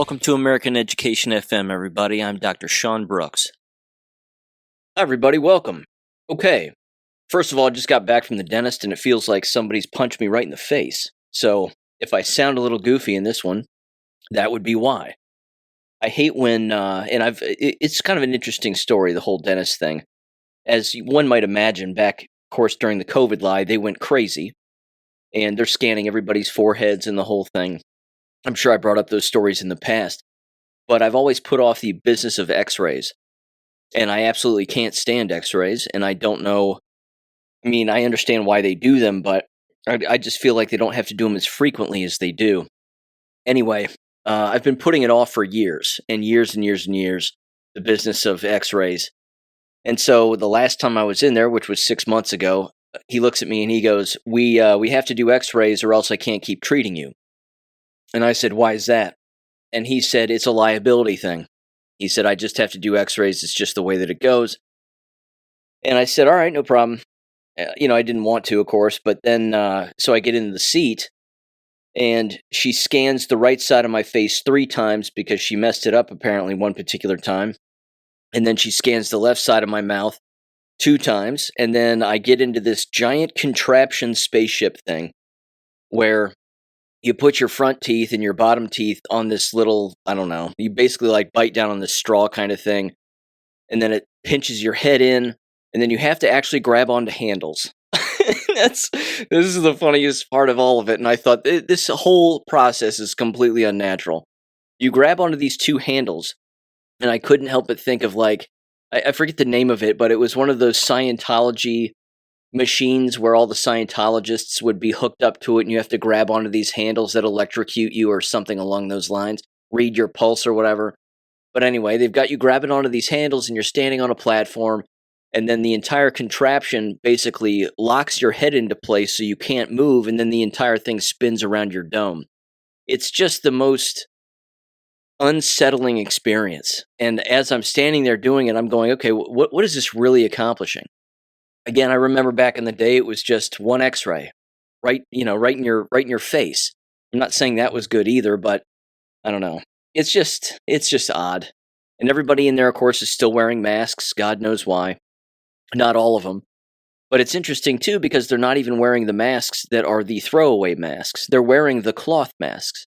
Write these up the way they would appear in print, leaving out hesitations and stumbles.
Welcome to American Education FM, everybody. I'm Dr. Sean Brooks. Hi, everybody. Welcome. Okay. First of all, I just got back from the dentist, and it feels like somebody's punched me right in the face. So if I sound a little goofy in this one, that would be why. I hate when, it's kind of an interesting story, the whole dentist thing. As one might imagine, back, of course, during the COVID lie, they went crazy, and they're scanning everybody's foreheads and the whole thing. I'm sure I brought up those stories in the past, but I've always put off the business of x-rays, and I absolutely can't stand x-rays, and I don't know, I understand why they do them, but I just feel like they don't have to do them as frequently as they do. Anyway, I've been putting it off for years, and years and years and years, the business of x-rays. And so the last time I was in there, which was 6 months ago, he looks at me and he goes, we have to do x-rays or else I can't keep treating you. And I said, why is that? And he said, it's a liability thing. He said, I just have to do x-rays. It's just the way that it goes. And I said, all right, no problem. I didn't want to, of course. But then, so I get into the seat, and she scans the right side of my face 3 times because she messed it up apparently one particular time. And then she scans the left side of my mouth 2 times. And then I get into this giant contraption spaceship thing where you put your front teeth and your bottom teeth on this little, I don't know, you basically like bite down on this straw kind of thing, and then it pinches your head in, and then you have to actually grab onto handles. This is the funniest part of all of it, and I thought this whole process is completely unnatural. You grab onto these 2 handles, and I couldn't help but think of I forget the name of it, but it was one of those Scientology machines where all the Scientologists would be hooked up to it, and you have to grab onto these handles that electrocute you or something along those lines, read your pulse or whatever. But anyway, they've got you grabbing onto these handles, and you're standing on a platform, and then the entire contraption basically locks your head into place so you can't move, and then the entire thing spins around your dome. It's just the most unsettling experience. And as I'm standing there doing it, I'm going, okay, what is this really accomplishing? Again, I remember back in the day, it was just one X-ray, right in your face. I'm not saying that was good either, but I don't know. It's just odd. And everybody in there, of course, is still wearing masks. God knows why. Not all of them. But it's interesting, too, because they're not even wearing the masks that are the throwaway masks. They're wearing the cloth masks.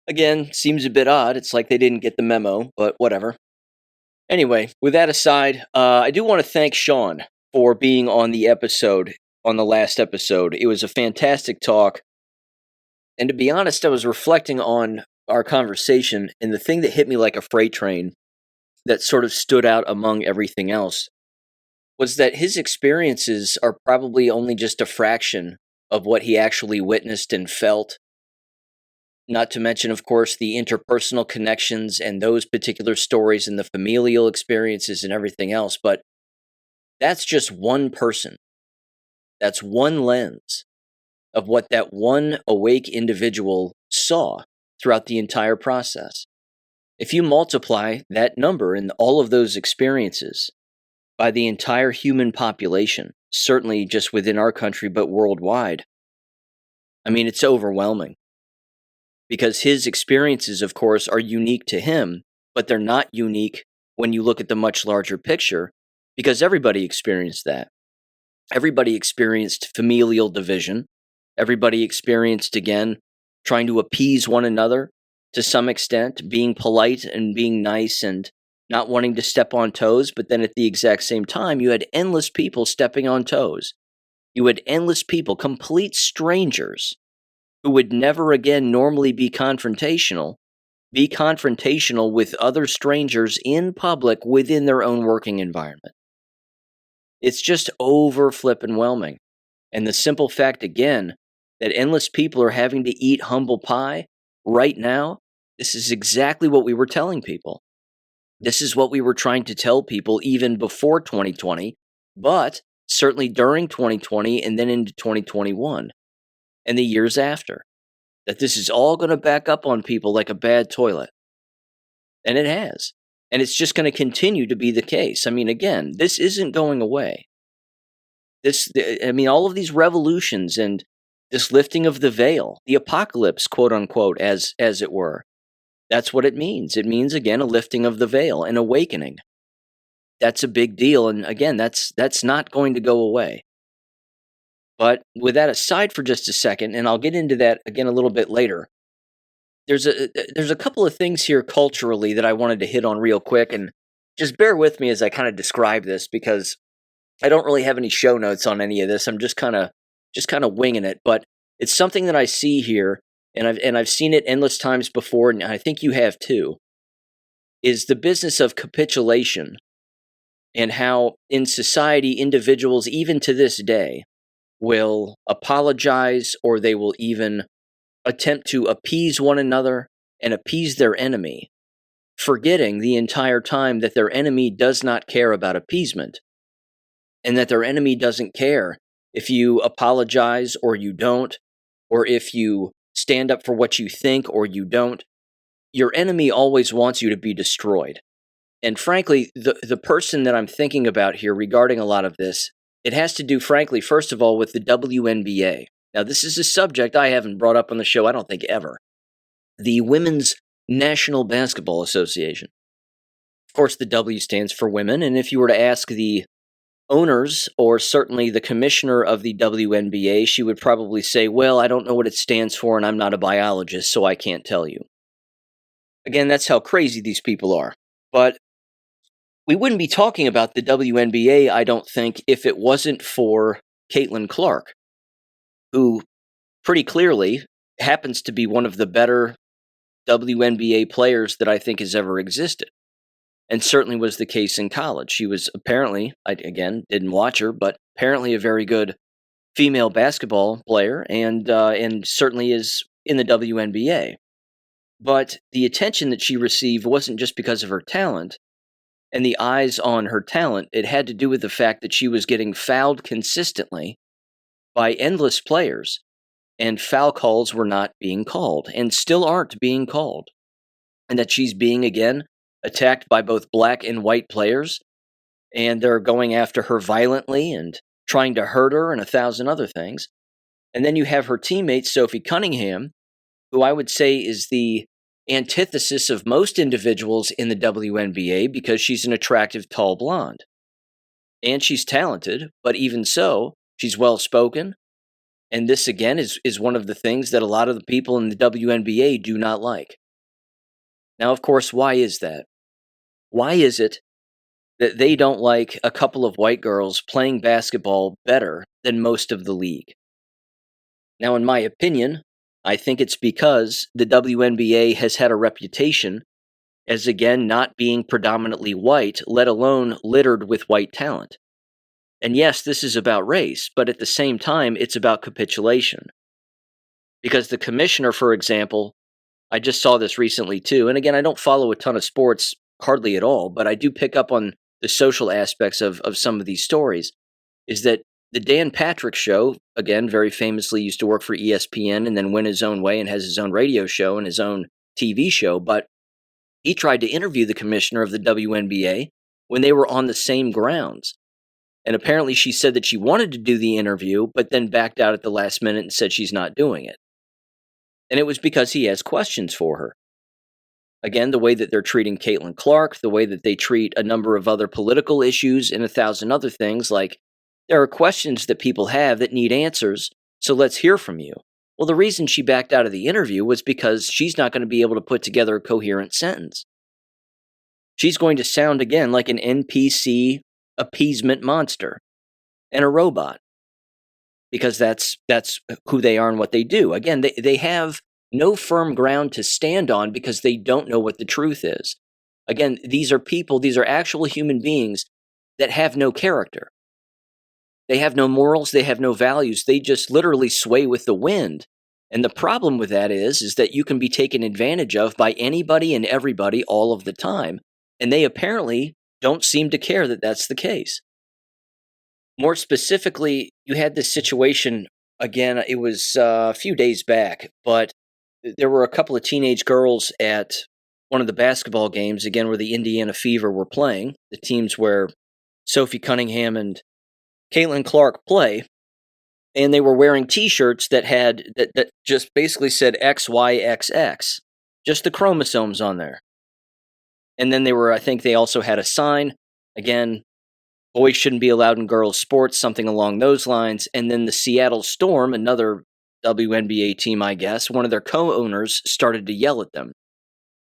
Again, seems a bit odd. It's like they didn't get the memo, but whatever. Anyway, with that aside, I do want to thank Sean for being on the last episode. It was a fantastic talk. And to be honest, I was reflecting on our conversation, and the thing that hit me like a freight train that sort of stood out among everything else was that his experiences are probably only just a fraction of what he actually witnessed and felt. Not to mention, of course, the interpersonal connections and those particular stories and the familial experiences and everything else. But that's just one person. That's one lens of what that one awake individual saw throughout the entire process. If you multiply that number and all of those experiences by the entire human population, certainly just within our country, but worldwide, it's overwhelming. Because his experiences, of course, are unique to him, but they're not unique when you look at the much larger picture, because everybody experienced that. Everybody experienced familial division. Everybody experienced, again, trying to appease one another to some extent, being polite and being nice and not wanting to step on toes, but then at the exact same time, you had endless people stepping on toes. You had endless people, complete strangers, who would never again normally be confrontational with other strangers in public within their own working environment. It's just over-flippin'-whelming. And the simple fact, again, that endless people are having to eat humble pie right now, this is exactly what we were telling people. This is what we were trying to tell people even before 2020, but certainly during 2020 and then into 2021 and the years after, that this is all going to back up on people like a bad toilet. And it has. And it's just going to continue to be the case. Again, this isn't going away. All of these revolutions and this lifting of the veil, the apocalypse, quote unquote, as it were, That's what it means. It means, again, a lifting of the veil, an awakening. That's a big deal. And again, that's not going to go away. But with that aside for just a second, and I'll get into that again a little bit later, there's a couple of things here culturally that I wanted to hit on real quick, and just bear with me as I kind of describe this, because I don't really have any show notes on any of this. I'm just kind of winging it, but it's something that I see here, and I've seen it endless times before, and I think you have too, is the business of capitulation, and how in society individuals, even to this day, will apologize, or they will even attempt to appease one another and appease their enemy, forgetting the entire time that their enemy does not care about appeasement, and that their enemy doesn't care if you apologize or you don't, or if you stand up for what you think or you don't. Your enemy always wants you to be destroyed. And frankly, the person that I'm thinking about here regarding a lot of this, it has to do, frankly, first of all, with the WNBA. Now, this is a subject I haven't brought up on the show, I don't think, ever. The Women's National Basketball Association. Of course, the W stands for women, and if you were to ask the owners, or certainly the commissioner of the WNBA, she would probably say, well, I don't know what it stands for, and I'm not a biologist, so I can't tell you. Again, that's how crazy these people are. But we wouldn't be talking about the WNBA, I don't think, if it wasn't for Caitlin Clark, who pretty clearly happens to be one of the better WNBA players that I think has ever existed, and certainly was the case in college. She was apparently, I again didn't watch her, but apparently a very good female basketball player, and certainly is in the WNBA. But the attention that she received wasn't just because of her talent and the eyes on her talent. It had to do with the fact that she was getting fouled consistently by endless players, and foul calls were not being called, and still aren't being called. And that she's being, again, attacked by both black and white players, and they're going after her violently and trying to hurt her and 1,000 other things. And then you have her teammate, Sophie Cunningham, who I would say is the antithesis of most individuals in the WNBA, because she's an attractive, tall blonde. And she's talented, but even so, she's well-spoken. And this, again, is one of the things that a lot of the people in the WNBA do not like. Now, of course, why is that? Why is it that they don't like a couple of white girls playing basketball better than most of the league? Now, in my opinion, I think it's because the WNBA has had a reputation as, again, not being predominantly white, let alone littered with white talent. And yes, this is about race, but at the same time, it's about capitulation. Because the commissioner, for example, I just saw this recently too, and again, I don't follow a ton of sports, hardly at all, but I do pick up on the social aspects of some of these stories, is that the Dan Patrick Show, again, very famously used to work for ESPN and then went his own way and has his own radio show and his own TV show, but he tried to interview the commissioner of the WNBA when they were on the same grounds. And apparently she said that she wanted to do the interview, but then backed out at the last minute and said she's not doing it. And it was because he has questions for her. Again, the way that they're treating Caitlin Clark, the way that they treat a number of other political issues and 1,000 other things, like there are questions that people have that need answers, so let's hear from you. Well, the reason she backed out of the interview was because she's not going to be able to put together a coherent sentence. She's going to sound, again, like an NPC appeasement monster and a robot, because that's who they are and what they do. Again, they have no firm ground to stand on because they don't know what the truth is. Again, these are people, these are actual human beings that have no character. They have no morals, they have no values, they just literally sway with the wind. And the problem with that is that you can be taken advantage of by anybody and everybody all of the time, and they apparently don't seem to care that that's the case. More specifically, you had this situation, again, it was a few days back, but there were a couple of teenage girls at one of the basketball games, again, where the Indiana Fever were playing, the teams where Sophie Cunningham and Caitlin Clark play, and they were wearing T-shirts that had that just basically said XYXX, just the chromosomes on there. And then I think they also had a sign, again, boys shouldn't be allowed in girls' sports, something along those lines. And then the Seattle Storm, another WNBA team, I guess, one of their co-owners started to yell at them.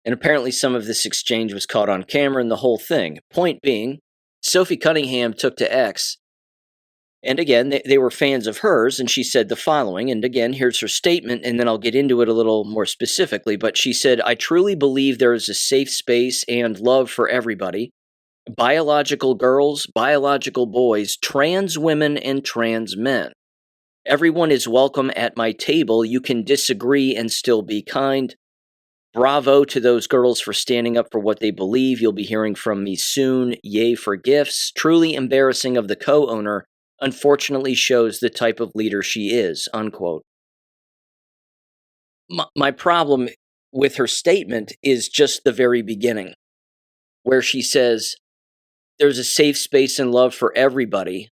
And apparently some of this exchange was caught on camera and the whole thing. Point being, Sophie Cunningham took to X, and again, they were fans of hers, and she said the following, and again, here's her statement, and then I'll get into it a little more specifically, but she said, "I truly believe there is a safe space and love for everybody. Biological girls, biological boys, trans women, and trans men. Everyone is welcome at my table. You can disagree and still be kind. Bravo to those girls for standing up for what they believe. You'll be hearing from me soon. Yay for gifts. Truly embarrassing of the co-owner. Unfortunately shows the type of leader she is," unquote. My problem with her statement is just the very beginning, where she says there's a safe space and love for everybody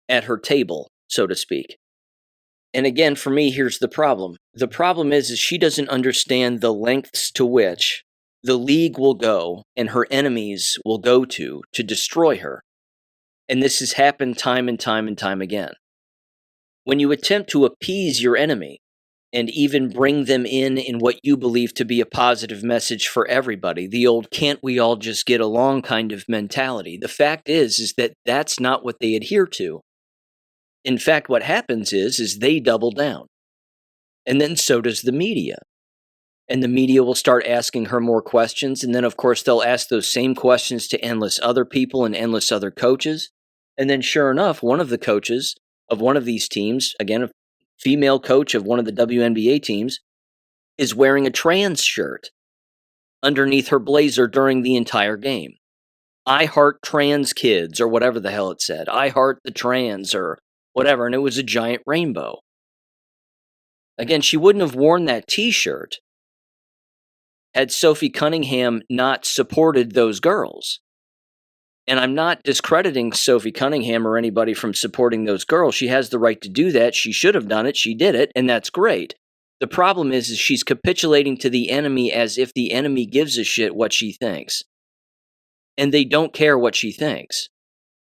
at her table, so to speak. And again, for me, here's the problem. The problem is she doesn't understand the lengths to which the league will go and her enemies will go to destroy her. And this has happened time and time and time again. When you attempt to appease your enemy and even bring them in what you believe to be a positive message for everybody, the old "can't we all just get along" kind of mentality, the fact is that that's not what they adhere to. In fact, what happens is they double down. And then so does the media. And the media will start asking her more questions. And then, of course, they'll ask those same questions to endless other people and endless other coaches. And then, sure enough, one of the coaches of one of these teams, again, a female coach of one of the WNBA teams, is wearing a trans shirt underneath her blazer during the entire game. "I heart trans kids," or whatever the hell it said. "I heart the trans," or whatever. And it was a giant rainbow. Again, she wouldn't have worn that t-shirt had Sophie Cunningham not supported those girls. And I'm not discrediting Sophie Cunningham or anybody from supporting those girls. She has the right to do that. She should have done it. She did it, and that's great. The problem is she's capitulating to the enemy as if the enemy gives a shit what she thinks. And they don't care what she thinks.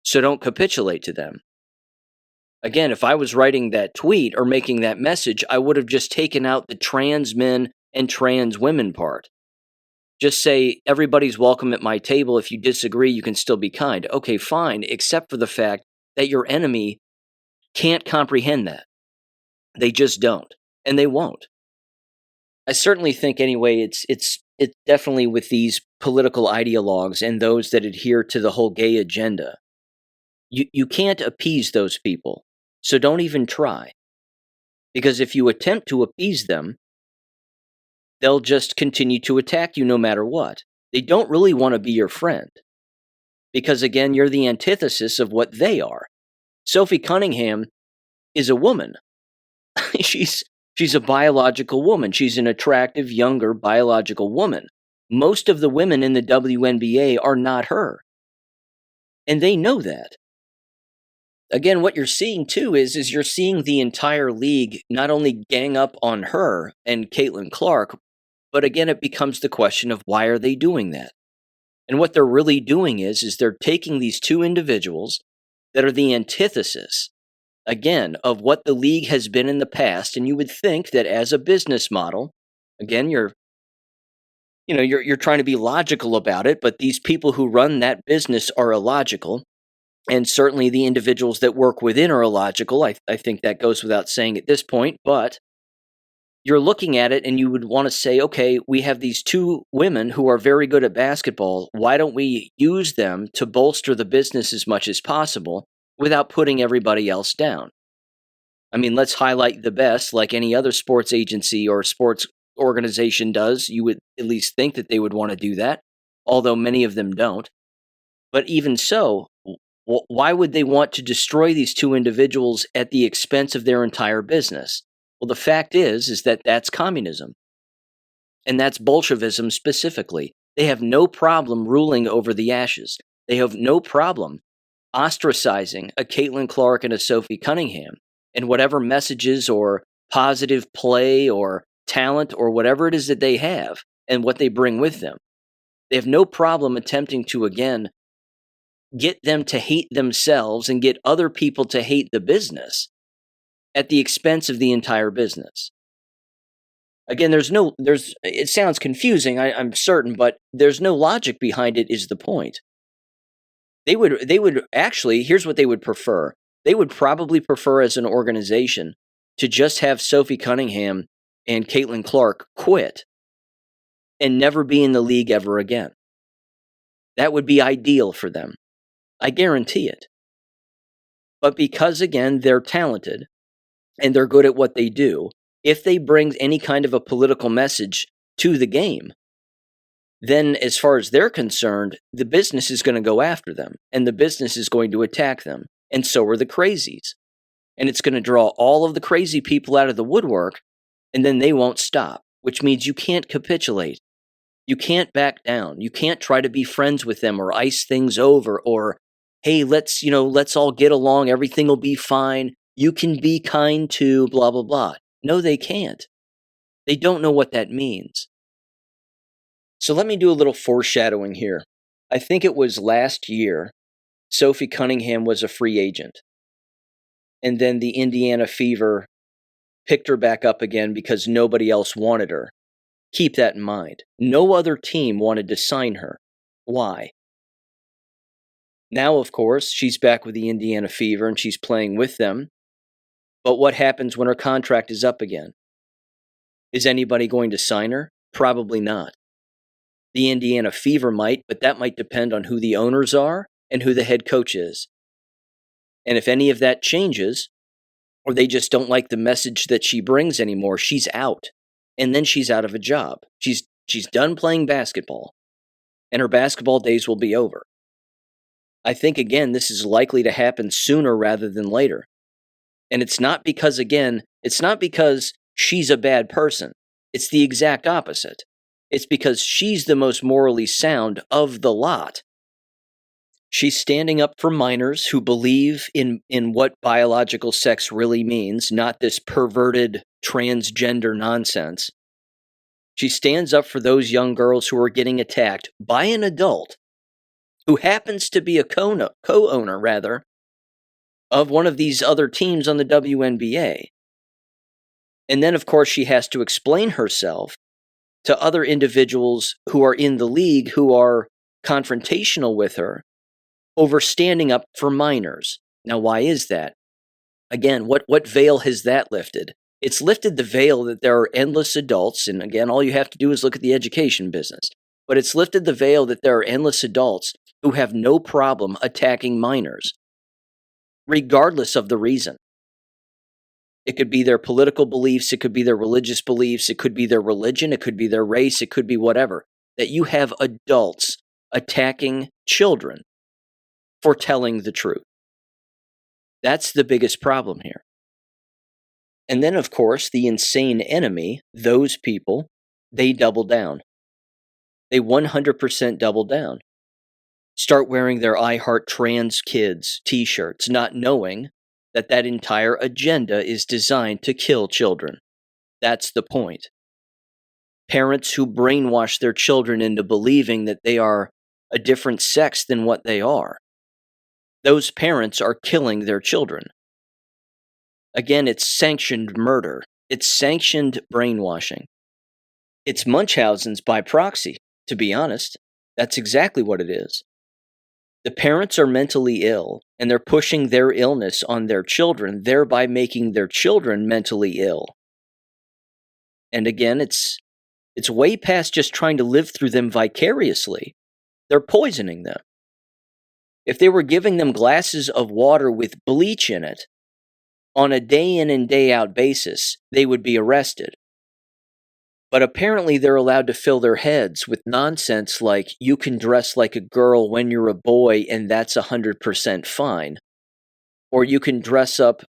So don't capitulate to them. Again, if I was writing that tweet or making that message, I would have just taken out the trans men and trans women part. Just say, everybody's welcome at my table. If you disagree, you can still be kind. Okay, fine, except for the fact that your enemy can't comprehend that. They just don't, and they won't. I certainly think, anyway, it's definitely with these political ideologues and those that adhere to the whole gay agenda. You can't appease those people, so don't even try. Because if you attempt to appease them, they'll just continue to attack you no matter what. They don't really want to be your friend. Because again, you're the antithesis of what they are. Sophie Cunningham is a woman. She's a biological woman. She's an attractive, younger, biological woman. Most of the women in the WNBA are not her. And they know that. Again, what you're seeing too is you're seeing the entire league not only gang up on her and Caitlin Clark, but again, it becomes the question of why are they doing that? And what they're really doing is they're taking these two individuals that are the antithesis, again, of what the league has been in the past. And you would think that as a business model, again, you're trying to be logical about it, but these people who run that business are illogical. And certainly the individuals that work within are illogical. I think that goes without saying at this point, but you're looking at it and you would want to say, okay, we have these two women who are very good at basketball. Why don't we use them to bolster the business as much as possible without putting everybody else down? I mean, let's highlight the best like any other sports agency or sports organization does. You would at least think that they would want to do that, although many of them don't. But even so, why would they want to destroy these two individuals at the expense of their entire business? Well, the fact is that that's communism. And that's Bolshevism specifically. They have no problem ruling over the ashes. They have no problem ostracizing a Caitlin Clark and a Sophie Cunningham, and whatever messages or positive play or talent, or whatever it is that they have and what they bring with them. They have no problem attempting to, again, get them to hate themselves and get other people to hate the business at the expense of the entire business. Again, it sounds confusing, I'm certain, but there's no logic behind it is the point. They would actually, here's what they would prefer. They would probably prefer as an organization to just have Sophie Cunningham and Caitlin Clark quit and never be in the league ever again. That would be ideal for them. I guarantee it. But because, again, they're talented and they're good at what they do, if they bring any kind of a political message to the game, then as far as they're concerned, the business is going to go after them and the business is going to attack them. And so are the crazies. And it's going to draw all of the crazy people out of the woodwork, and then they won't stop, which means you can't capitulate. You can't back down. You can't try to be friends with them or ice things over or, hey, let's all get along. Everything will be fine. You can be kind to blah, blah, blah. No, they can't. They don't know what that means. So let me do a little foreshadowing here. I think it was last year, Sophie Cunningham was a free agent. And then the Indiana Fever picked her back up again because nobody else wanted her. Keep that in mind. No other team wanted to sign her. Why? Now, of course, she's back with the Indiana Fever and she's playing with them. But what happens when her contract is up again? Is anybody going to sign her? Probably not. The Indiana Fever might, but that might depend on who the owners are and who the head coach is. And if any of that changes, or they just don't like the message that she brings anymore, she's out. And then she's out of a job. She's done playing basketball. And her basketball days will be over. I think, again, this is likely to happen sooner rather than later. And it's not because she's a bad person. It's the exact opposite. It's because she's the most morally sound of the lot. She's standing up for minors who believe in what biological sex really means, not this perverted transgender nonsense. She stands up for those young girls who are getting attacked by an adult who happens to be a co-owner of one of these other teams on the WNBA. And then, of course, she has to explain herself to other individuals who are in the league who are confrontational with her over standing up for minors. Now, why is that? Again, what veil has that lifted? It's lifted the veil that there are endless adults, and again, all you have to do is look at the education business. But it's lifted the veil that there are endless adults who have no problem attacking minors, regardless of the reason. It could be their political beliefs, it could be their religious beliefs, it could be their religion, it could be their race, it could be whatever. That you have adults attacking children for telling the truth. That's the biggest problem here. And then, of course, the insane enemy, those people, they double down. They 100% double down. Start wearing their I Heart Trans Kids t-shirts, not knowing that entire agenda is designed to kill children. That's the point. Parents who brainwash their children into believing that they are a different sex than what they are. Those parents are killing their children. Again, it's sanctioned murder. It's sanctioned brainwashing. It's Munchausen's by proxy, to be honest. That's exactly what it is. The parents are mentally ill, and they're pushing their illness on their children, thereby making their children mentally ill. And again, it's way past just trying to live through them vicariously. They're poisoning them. If they were giving them glasses of water with bleach in it on a day in and day out basis, they would be arrested. But apparently they're allowed to fill their heads with nonsense like you can dress like a girl when you're a boy and that's 100% fine. Or you can dress up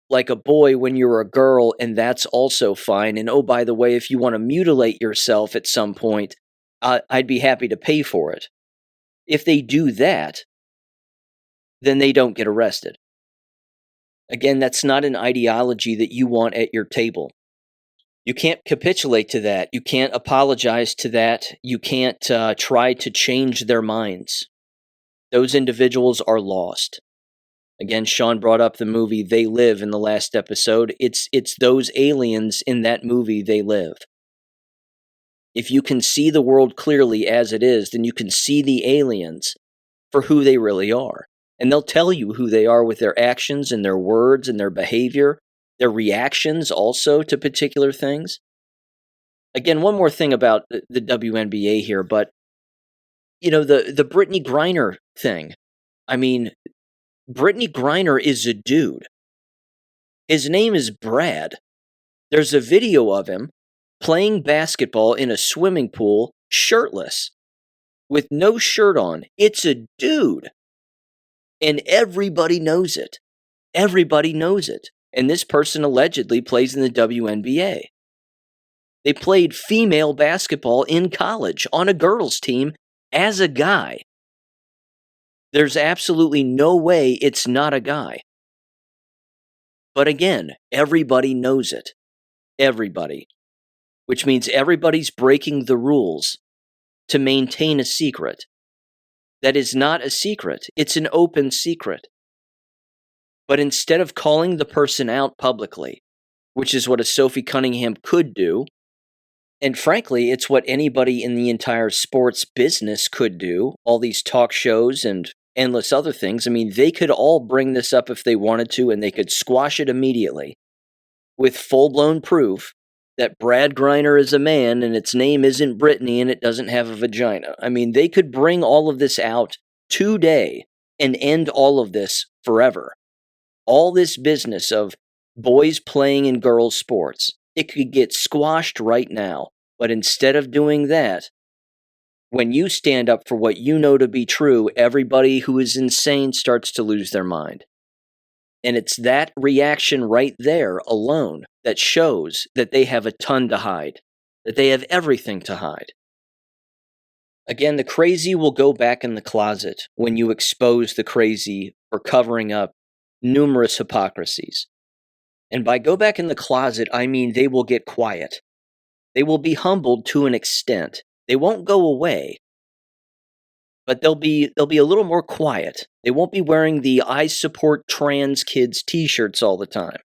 like a boy when you're a girl and that's also fine. And oh, by the way, if you want to mutilate yourself at some point, I'd be happy to pay for it. If they do that, then they don't get arrested. Again, that's not an ideology that you want at your table. You can't capitulate to that. You can't apologize to that. You can't try to change their minds. Those individuals are lost. Again, Sean brought up the movie They Live in the last episode. It's those aliens in that movie, They Live. If you can see the world clearly as it is, then you can see the aliens for who they really are. And they'll tell you who they are with their actions and their words and their behavior, their reactions also to particular things. Again, one more thing about the WNBA here, but, the Brittany Griner thing. I mean, Brittany Griner is a dude. His name is Brad. There's a video of him playing basketball in a swimming pool, shirtless, with no shirt on. It's a dude. And everybody knows it. Everybody knows it. And this person allegedly plays in the WNBA. They played female basketball in college on a girls' team as a guy. There's absolutely no way it's not a guy. But again, everybody knows it. Everybody. Which means everybody's breaking the rules to maintain a secret. That is not a secret. It's an open secret. But instead of calling the person out publicly, which is what a Sophie Cunningham could do, and frankly, it's what anybody in the entire sports business could do, all these talk shows and endless other things. I mean, they could all bring this up if they wanted to, and they could squash it immediately with full-blown proof that Brad Griner is a man and its name isn't Brittany and it doesn't have a vagina. I mean, they could bring all of this out today and end all of this forever. All this business of boys playing in girls' sports, it could get squashed right now. But instead of doing that, when you stand up for what you know to be true, everybody who is insane starts to lose their mind. And it's that reaction right there alone that shows that they have a ton to hide, that they have everything to hide. Again, the crazy will go back in the closet when you expose the crazy for covering up numerous hypocrisies. And by go back in the closet, I mean they will get quiet. They will be humbled to an extent. They won't go away, but they'll be a little more quiet. They won't be wearing the I support trans kids t-shirts all the time.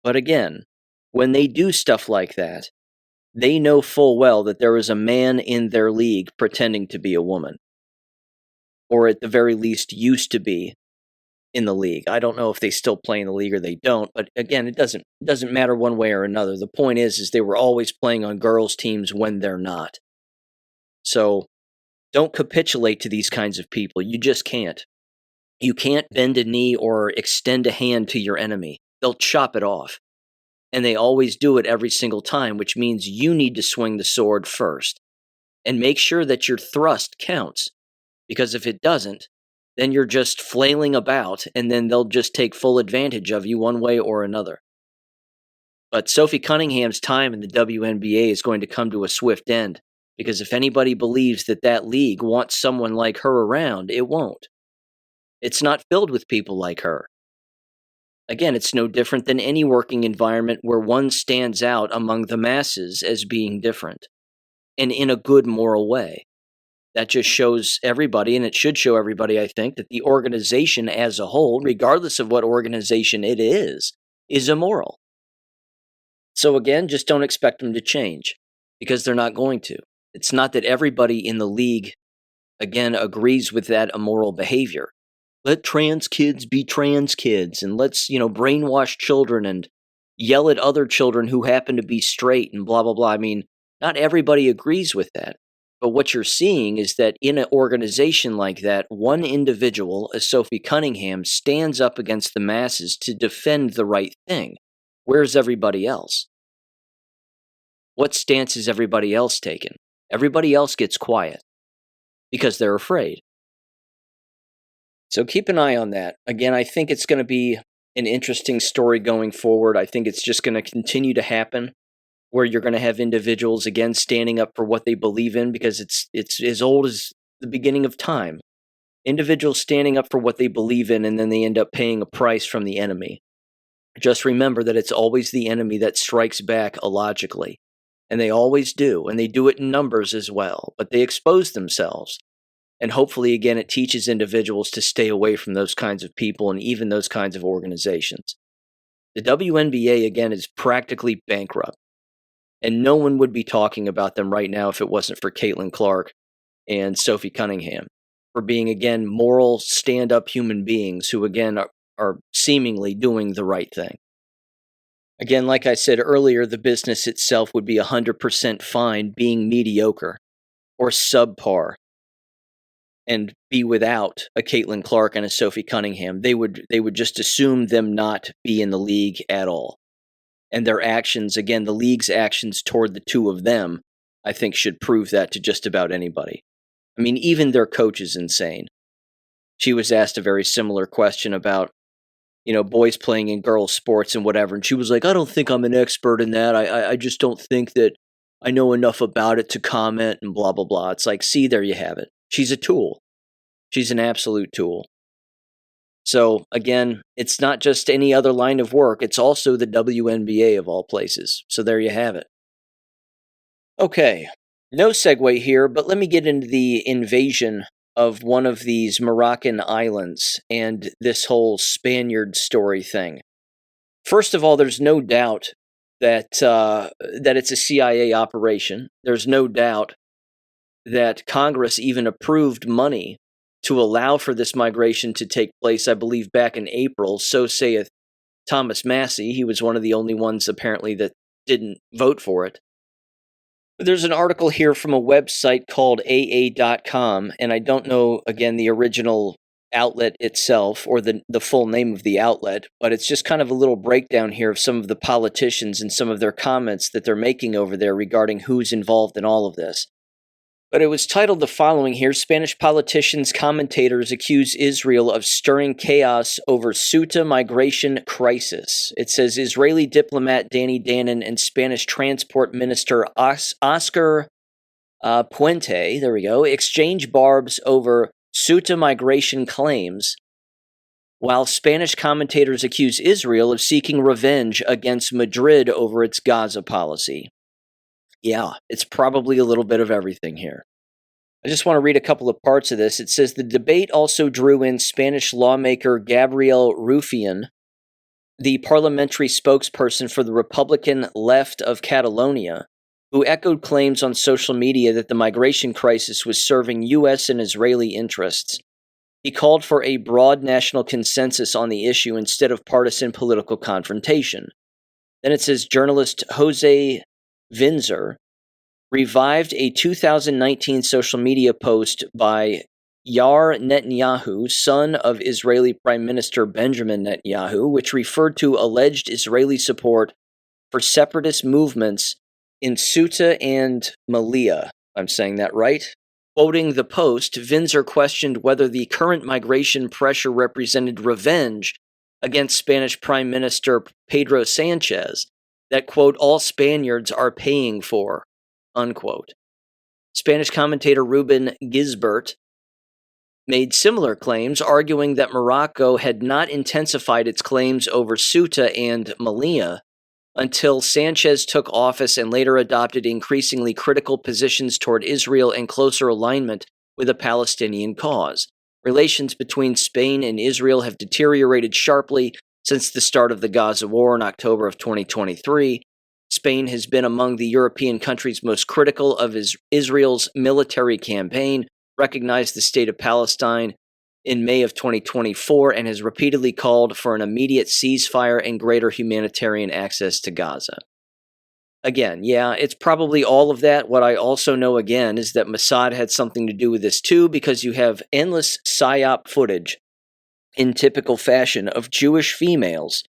But again, when they do stuff like that, they know full well that there is a man in their league pretending to be a woman. Or at the very least used to be in the league. I don't know if they still play in the league or they don't, but again, it doesn't matter one way or another. The point is they were always playing on girls' teams when they're not. So don't capitulate to these kinds of people. You just can't. You can't bend a knee or extend a hand to your enemy. They'll chop it off. And they always do it every single time, which means you need to swing the sword first. And make sure that your thrust counts. Because if it doesn't, then you're just flailing about, and then they'll just take full advantage of you one way or another. But Sophie Cunningham's time in the WNBA is going to come to a swift end, because if anybody believes that that league wants someone like her around, it won't. It's not filled with people like her. Again, it's no different than any working environment where one stands out among the masses as being different, and in a good moral way. That just shows everybody, and it should show everybody, I think, that the organization as a whole, regardless of what organization it is immoral. So again, just don't expect them to change, because they're not going to. It's not that everybody in the league, again, agrees with that immoral behavior. Let trans kids be trans kids, and let's, brainwash children and yell at other children who happen to be straight and blah, blah, blah. I mean, not everybody agrees with that. But what you're seeing is that in an organization like that, one individual, as Sophie Cunningham, stands up against the masses to defend the right thing. Where's everybody else? What stance is everybody else taking? Everybody else gets quiet because they're afraid. So keep an eye on that. Again, I think it's going to be an interesting story going forward. I think it's just going to continue to happen, where you're going to have individuals, again, standing up for what they believe in, because it's as old as the beginning of time. Individuals standing up for what they believe in, and then they end up paying a price from the enemy. Just remember that it's always the enemy that strikes back illogically. And they always do, and they do it in numbers as well, but they expose themselves. And hopefully, again, it teaches individuals to stay away from those kinds of people and even those kinds of organizations. The WNBA, again, is practically bankrupt. And no one would be talking about them right now if it wasn't for Caitlin Clark and Sophie Cunningham, for being, again, moral, stand-up human beings who, again, are seemingly doing the right thing. Again, like I said earlier, the business itself would be 100% fine being mediocre or subpar and be without a Caitlin Clark and a Sophie Cunningham. They would just assume them not be in the league at all. And their actions, again, the league's actions toward the two of them, I think should prove that to just about anybody. I mean, even their coach is insane. She was asked a very similar question about, boys playing in girls' sports and whatever. And she was like, I don't think I'm an expert in that. I just don't think that I know enough about it to comment and blah, blah, blah. It's like, see, there you have it. She's a tool. She's an absolute tool. So, again, it's not just any other line of work. It's also the WNBA of all places. So there you have it. Okay, no segue here, but let me get into the invasion of one of these Moroccan islands and this whole Spaniard story thing. First of all, there's no doubt that it's a CIA operation. There's no doubt that Congress even approved money to allow for this migration to take place, I believe, back in April. So saith Thomas Massey. He was one of the only ones, apparently, that didn't vote for it. There's an article here from a website called AA.com, and I don't know, again, the original outlet itself or the full name of the outlet, but it's just kind of a little breakdown here of some of the politicians and some of their comments that they're making over there regarding who's involved in all of this. But it was titled the following here: Spanish politicians, commentators accuse Israel of stirring chaos over Ceuta migration crisis. It says Israeli diplomat Danny Danon and Spanish Transport Minister Oscar Puente, there we go, exchange barbs over Ceuta migration claims, while Spanish commentators accuse Israel of seeking revenge against Madrid over its Gaza policy. Yeah, it's probably a little bit of everything here. I just want to read a couple of parts of this. It says the debate also drew in Spanish lawmaker Gabriel Rufián, the parliamentary spokesperson for the Republican left of Catalonia, who echoed claims on social media that the migration crisis was serving U.S. and Israeli interests. He called for a broad national consensus on the issue instead of partisan political confrontation. Then it says journalist Jose Vinzer revived a 2019 social media post by Yair Netanyahu, son of Israeli Prime Minister Benjamin Netanyahu, which referred to alleged Israeli support for separatist movements in Ceuta and Melilla. I'm saying that right? Quoting the post, Vinzer questioned whether the current migration pressure represented revenge against Spanish Prime Minister Pedro Sanchez that, quote, all Spaniards are paying for, unquote. Spanish commentator Ruben Gisbert made similar claims, arguing that Morocco had not intensified its claims over Ceuta and Melilla until Sanchez took office and later adopted increasingly critical positions toward Israel and closer alignment with the Palestinian cause. Relations between Spain and Israel have deteriorated sharply since the start of the Gaza war in October of 2023. Spain has been among the European countries most critical of Israel's military campaign, recognized the state of Palestine in May of 2024, and has repeatedly called for an immediate ceasefire and greater humanitarian access to Gaza. Again, yeah, it's probably all of that. What I also know, again, is that Mossad had something to do with this too, because you have endless psyop footage in typical fashion of Jewish females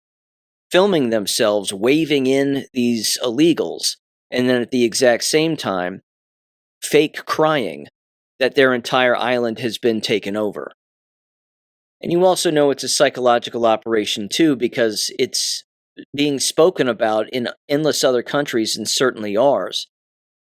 filming themselves waving in these illegals, and then at the exact same time, fake crying that their entire island has been taken over. And you also know it's a psychological operation too, because it's being spoken about in endless other countries and certainly ours.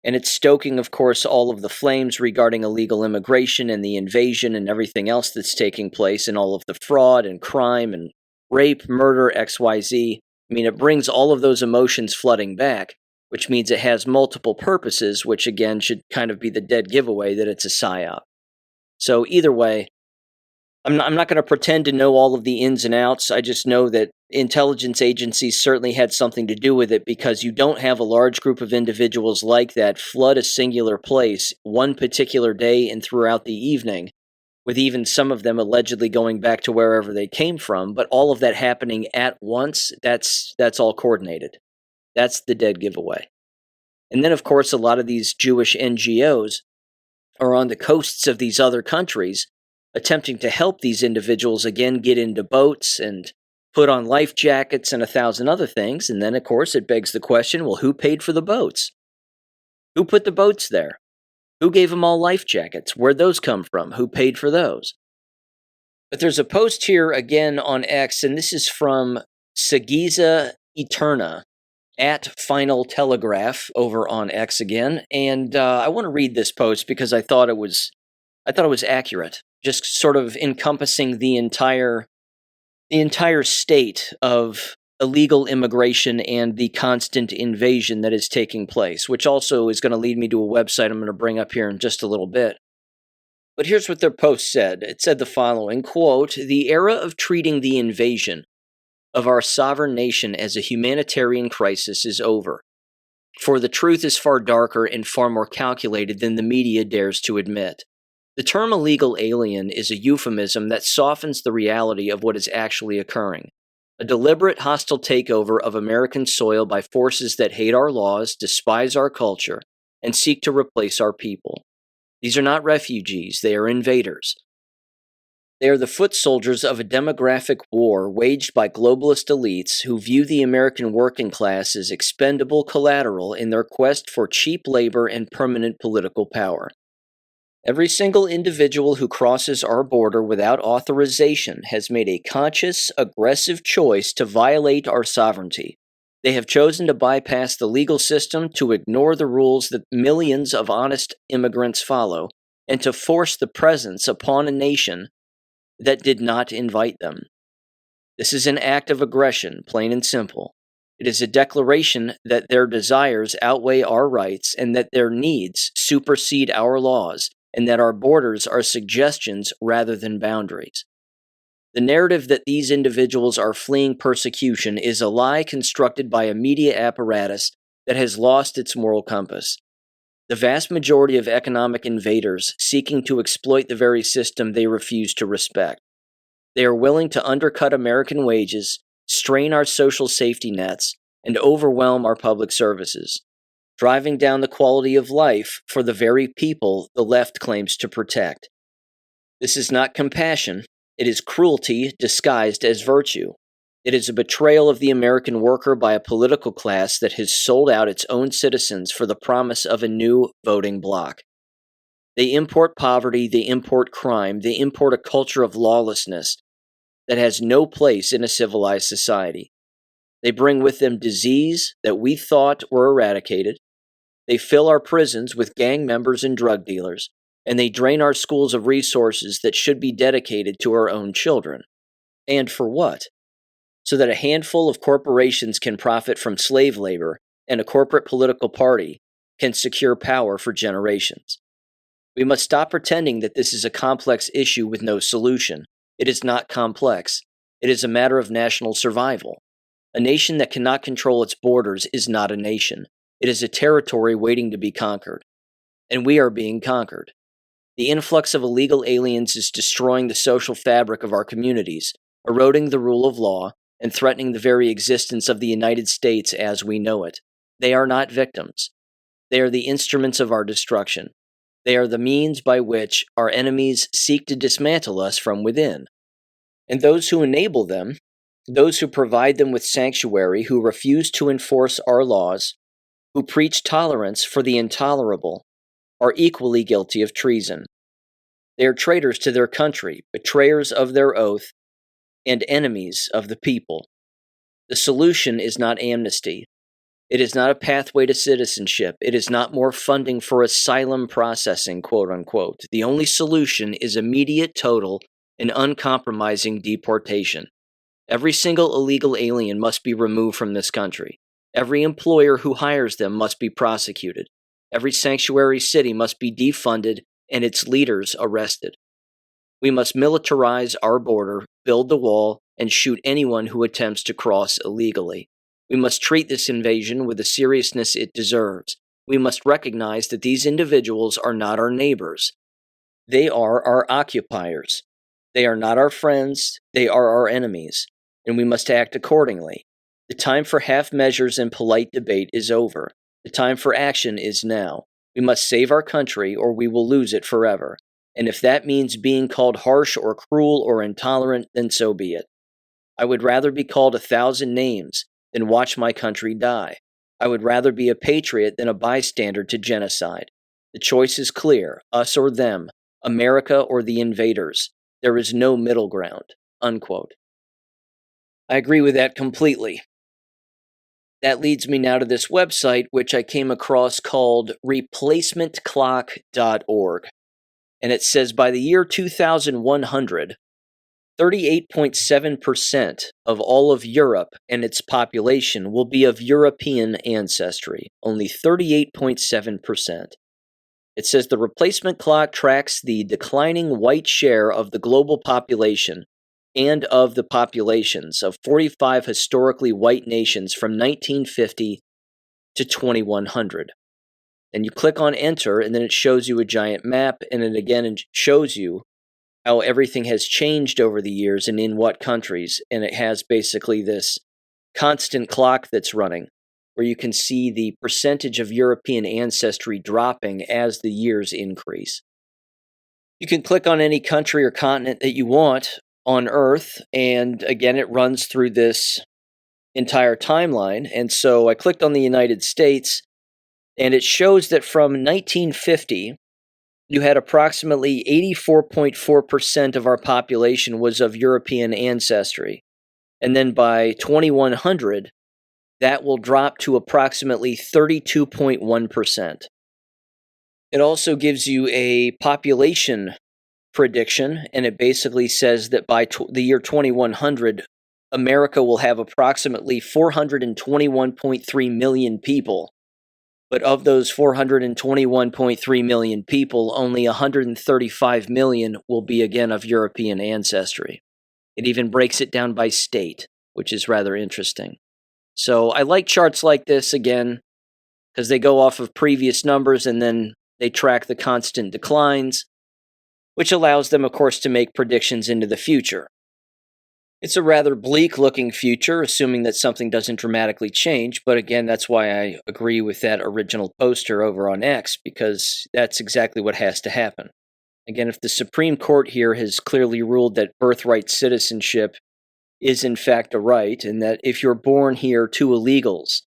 And it's stoking, of course, all of the flames regarding illegal immigration and the invasion and everything else that's taking place, and all of the fraud and crime and rape, murder, XYZ. I mean, it brings all of those emotions flooding back, which means it has multiple purposes, which again should kind of be the dead giveaway that it's a psyop. So either way, I'm not going to pretend to know all of the ins and outs. I just know that intelligence agencies certainly had something to do with it, because you don't have a large group of individuals like that flood a singular place one particular day and throughout the evening, with even some of them allegedly going back to wherever they came from, but all of that happening at once. That's all coordinated. That's the dead giveaway. And then, of course, a lot of these Jewish NGOs are on the coasts of these other countries, attempting to help these individuals again get into boats and put on life jackets and 1,000 other things. And then, of course, it begs the question, well, who paid for the boats? Who put the boats there? Who gave them all life jackets? Where'd those come from? Who paid for those? But there's a post here again on X, and this is from Sagiza Eterna at Final Telegraph over on X again. And I want to read this post because I thought it was accurate, just sort of encompassing the entire state of illegal immigration and the constant invasion that is taking place, which also is going to lead me to a website I'm going to bring up here in just a little bit. But here's what their post said. It said the following, quote, "The era of treating the invasion of our sovereign nation as a humanitarian crisis is over, for the truth is far darker and far more calculated than the media dares to admit. The term illegal alien is a euphemism that softens the reality of what is actually occurring. A deliberate hostile takeover of American soil by forces that hate our laws, despise our culture, and seek to replace our people. These are not refugees, they are invaders. They are the foot soldiers of a demographic war waged by globalist elites who view the American working class as expendable collateral in their quest for cheap labor and permanent political power. Every single individual who crosses our border without authorization has made a conscious, aggressive choice to violate our sovereignty. They have chosen to bypass the legal system, to ignore the rules that millions of honest immigrants follow, and to force the presence upon a nation that did not invite them. This is an act of aggression, plain and simple. It is a declaration that their desires outweigh our rights and that their needs supersede our laws, and that our borders are suggestions rather than boundaries. The narrative that these individuals are fleeing persecution is a lie constructed by a media apparatus that has lost its moral compass. The vast majority of economic invaders seeking to exploit the very system they refuse to respect. They are willing to undercut American wages, strain our social safety nets, and overwhelm our public services, driving down the quality of life for the very people the left claims to protect. This is not compassion. It is cruelty disguised as virtue. It is a betrayal of the American worker by a political class that has sold out its own citizens for the promise of a new voting bloc. They import poverty, they import crime, they import a culture of lawlessness that has no place in a civilized society. They bring with them disease that we thought were eradicated. They fill our prisons with gang members and drug dealers, and they drain our schools of resources that should be dedicated to our own children. And for what? So that a handful of corporations can profit from slave labor and a corporate political party can secure power for generations. We must stop pretending that this is a complex issue with no solution. It is not complex. It is a matter of national survival. A nation that cannot control its borders is not a nation. It is a territory waiting to be conquered. And we are being conquered. The influx of illegal aliens is destroying the social fabric of our communities, eroding the rule of law, and threatening the very existence of the United States as we know it. They are not victims. They are the instruments of our destruction. They are the means by which our enemies seek to dismantle us from within. And those who enable them, those who provide them with sanctuary, who refuse to enforce our laws, who preach tolerance for the intolerable, are equally guilty of treason. They are traitors to their country, betrayers of their oath, and enemies of the people. The solution is not amnesty. It is not a pathway to citizenship. It is not more funding for asylum processing, quote unquote. The only solution is immediate, total, and uncompromising deportation. Every single illegal alien must be removed from this country. Every employer who hires them must be prosecuted. Every sanctuary city must be defunded and its leaders arrested. We must militarize our border, build the wall, and shoot anyone who attempts to cross illegally. We must treat this invasion with the seriousness it deserves. We must recognize that these individuals are not our neighbors. They are our occupiers. They are not our friends. They are our enemies, and we must act accordingly. The time for half measures and polite debate is over. The time for action is now. We must save our country, or we will lose it forever. And if that means being called harsh or cruel or intolerant, then so be it. I would rather be called 1,000 names than watch my country die. I would rather be a patriot than a bystander to genocide. The choice is clear, us or them, America or the invaders. There is no middle ground." Unquote. I agree with that completely. That leads me now to this website, which I came across called replacementclock.org. And it says by the year 2100, 38.7% of all of Europe and its population will be of European ancestry. Only 38.7%. It says the replacement clock tracks the declining white share of the global population and of the populations of 45 historically white nations from 1950 to 2100. And you click on enter, and then it shows you a giant map, and it again shows you how everything has changed over the years and in what countries. And it has basically this constant clock that's running, where you can see the percentage of European ancestry dropping as the years increase. You can click on any country or continent that you want on Earth, and again, it runs through this entire timeline. And so I clicked on the United States, and it shows that from 1950, you had approximately 84.4% of our population was of European ancestry. And then by 2100, that will drop to approximately 32.1%. It also gives you a population prediction, and it basically says that by the year 2100, America will have approximately 421.3 million people. But of those 421.3 million people, only 135 million will be again of European ancestry. It even breaks it down by state, which is rather interesting. So I like charts like this again, because they go off of previous numbers and then they track the constant declines, which allows them, of course, to make predictions into the future. It's a rather bleak-looking future, assuming that something doesn't dramatically change, but again, that's why I agree with that original poster over on X, because that's exactly what has to happen. Again, if the Supreme Court here has clearly ruled that birthright citizenship is in fact a right, and that if you're born here to illegals,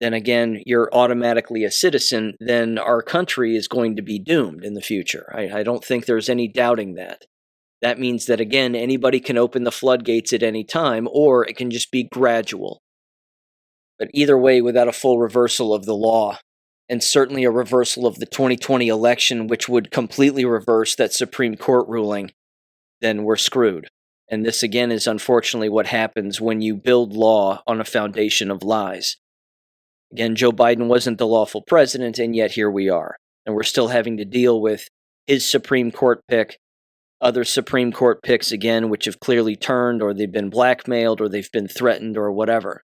then again, you're automatically a citizen, then our country is going to be doomed in the future. I don't think there's any doubting that. That means that, again, anybody can open the floodgates at any time, or it can just be gradual. But either way, without a full reversal of the law, and certainly a reversal of the 2020 election, which would completely reverse that Supreme Court ruling, then we're screwed. And this, again, is unfortunately what happens when you build law on a foundation of lies. Again, Joe Biden wasn't the lawful president, and yet here we are. And we're still having to deal with his Supreme Court pick, other Supreme Court picks again, which have clearly turned, or they've been blackmailed, or they've been threatened, or whatever.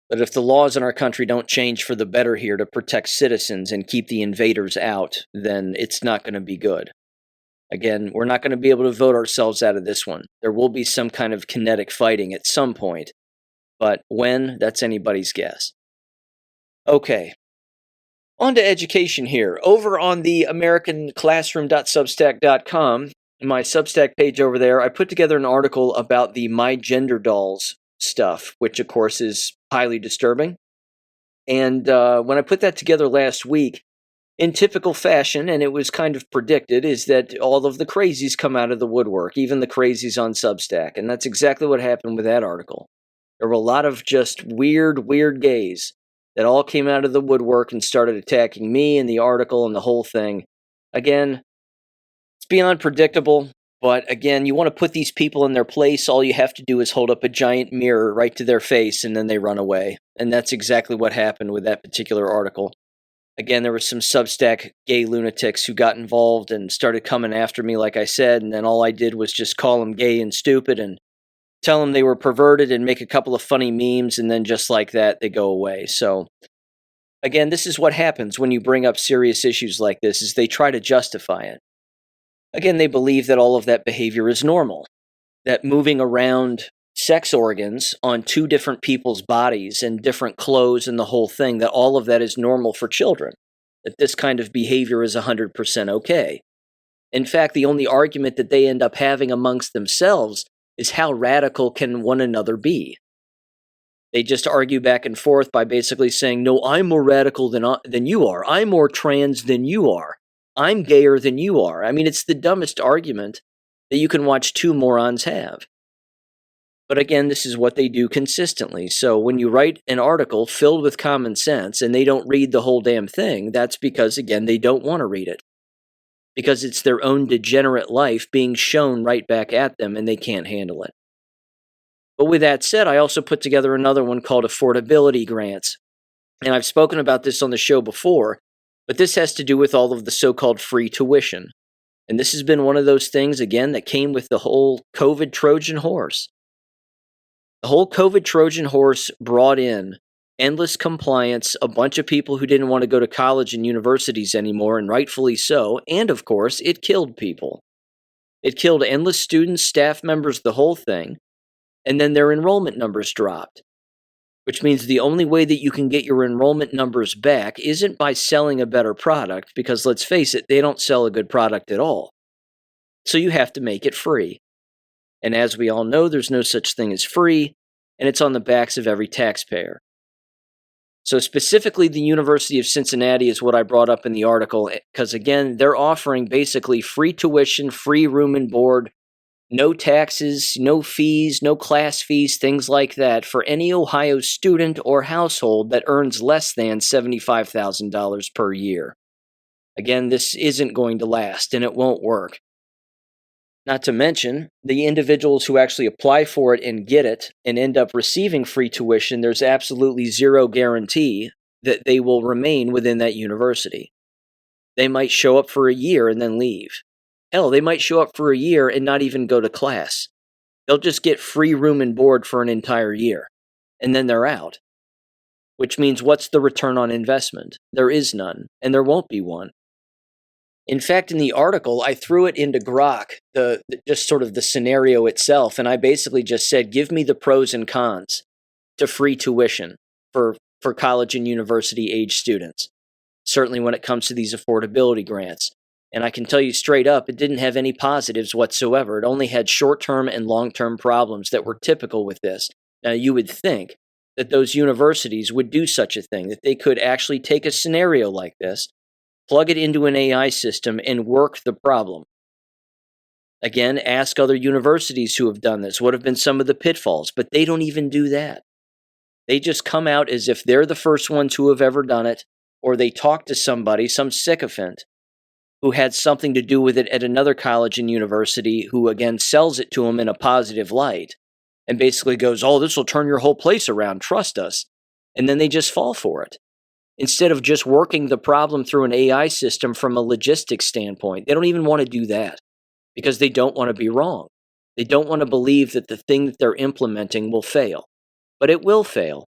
But if the laws in our country don't change for the better here to protect citizens and keep the invaders out, then it's not going to be good. Again, we're not going to be able to vote ourselves out of this one. There will be some kind of kinetic fighting at some point, but when, that's anybody's guess. Okay. On to education here. Over on the AmericanClassroom.substack.com, my Substack page over there, I put together an article about the My Gender Dolls stuff, which of course is highly disturbing. And when I put that together last week, in typical fashion, and it was kind of predicted, is that all of the crazies come out of the woodwork, even the crazies on Substack. And that's exactly what happened with that article. There were a lot of just weird gays that all came out of the woodwork and started attacking me and the article and the whole thing. Again, it's beyond predictable, But again, you want to put these people in their place. All you have to do is hold up a giant mirror right to their face, and then they run away. And that's exactly what happened with that particular article. Again, there were some Substack gay lunatics who got involved and started coming after me, like I said, and then all I did was just call them gay and stupid and tell them they were perverted and make a couple of funny memes, and then just like that, they go away. So, again, this is what happens when you bring up serious issues like this, is they try to justify it. Again, they believe that all of that behavior is normal, that moving around sex organs on two different people's bodies and different clothes and the whole thing, that all of that is normal for children, that this kind of behavior is 100% okay. In fact, the only argument that they end up having amongst themselves is how radical can one another be. They just argue back and forth by basically saying, no, I'm more radical than you are. I'm more trans than you are. I'm gayer than you are. I mean, it's the dumbest argument that you can watch two morons have. But again, this is what they do consistently. So when you write an article filled with common sense and they don't read the whole damn thing, that's because, again, they don't want to read it. Because it's their own degenerate life being shown right back at them and they can't handle it. But with that said, I also put together another one called affordability grants. And I've spoken about this on the show before, but this has to do with all of the so-called free tuition. And this has been one of those things, again, that came with the whole COVID Trojan horse. The whole COVID Trojan horse brought in endless compliance, a bunch of people who didn't want to go to college and universities anymore, and rightfully so, and of course, it killed people. It killed endless students, staff members, the whole thing, and then their enrollment numbers dropped. Which means the only way that you can get your enrollment numbers back isn't by selling a better product, because let's face it, they don't sell a good product at all. So you have to make it free. And as we all know, there's no such thing as free, and it's on the backs of every taxpayer. So specifically, the University of Cincinnati is what I brought up in the article, because again, they're offering basically free tuition, free room and board, no taxes, no fees, no class fees, things like that for any Ohio student or household that earns less than $75,000 per year. Again, this isn't going to last, and it won't work. Not to mention, the individuals who actually apply for it and get it and end up receiving free tuition, there's absolutely zero guarantee that they will remain within that university. They might show up for a year and then leave. Hell, they might show up for a year and not even go to class. They'll just get free room and board for an entire year, and then they're out. Which means, what's the return on investment? There is none, and there won't be one. In fact, in the article, I threw it into Grok, just sort of the scenario itself, and I basically just said, give me the pros and cons to free tuition for college and university age students, certainly when it comes to these affordability grants. And I can tell you straight up, it didn't have any positives whatsoever. It only had short-term and long-term problems that were typical with this. Now, you would think that those universities would do such a thing, that they could actually take a scenario like this, plug it into an AI system, and work the problem. Again, ask other universities who have done this. What have been some of the pitfalls? But they don't even do that. They just come out as if they're the first ones who have ever done it, or they talk to somebody, some sycophant, who had something to do with it at another college and university, who again sells it to them in a positive light, and basically goes, oh, this will turn your whole place around, trust us. And then they just fall for it. Instead of just working the problem through an AI system from a logistics standpoint. They don't even want to do that, because they don't want to be wrong. They don't want to believe that the thing that they're implementing will fail. But it will fail.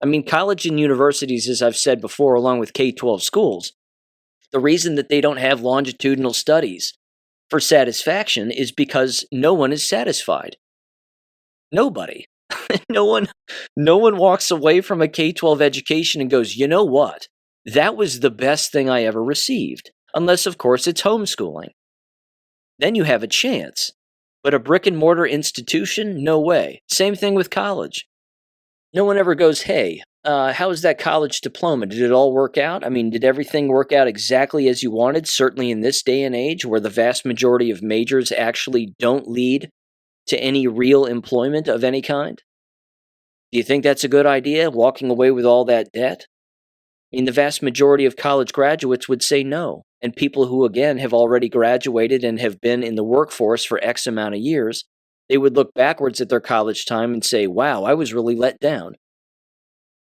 I mean, college and universities, as I've said before, along with K-12 schools, the reason that they don't have longitudinal studies for satisfaction is because no one is satisfied. Nobody. No one walks away from a K-12 education and goes, you know what? That was the best thing I ever received. Unless, of course, it's homeschooling. Then you have a chance. But a brick and mortar institution? No way. Same thing with college. No one ever goes, hey, how was that college diploma? Did it all work out? I mean, did everything work out exactly as you wanted? Certainly in this day and age, where the vast majority of majors actually don't lead to any real employment of any kind? Do you think that's a good idea, walking away with all that debt? I mean, the vast majority of college graduates would say no. and people who, again, have already graduated and have been in the workforce for X amount of years, they would look backwards at their college time and say, wow, I was really let down.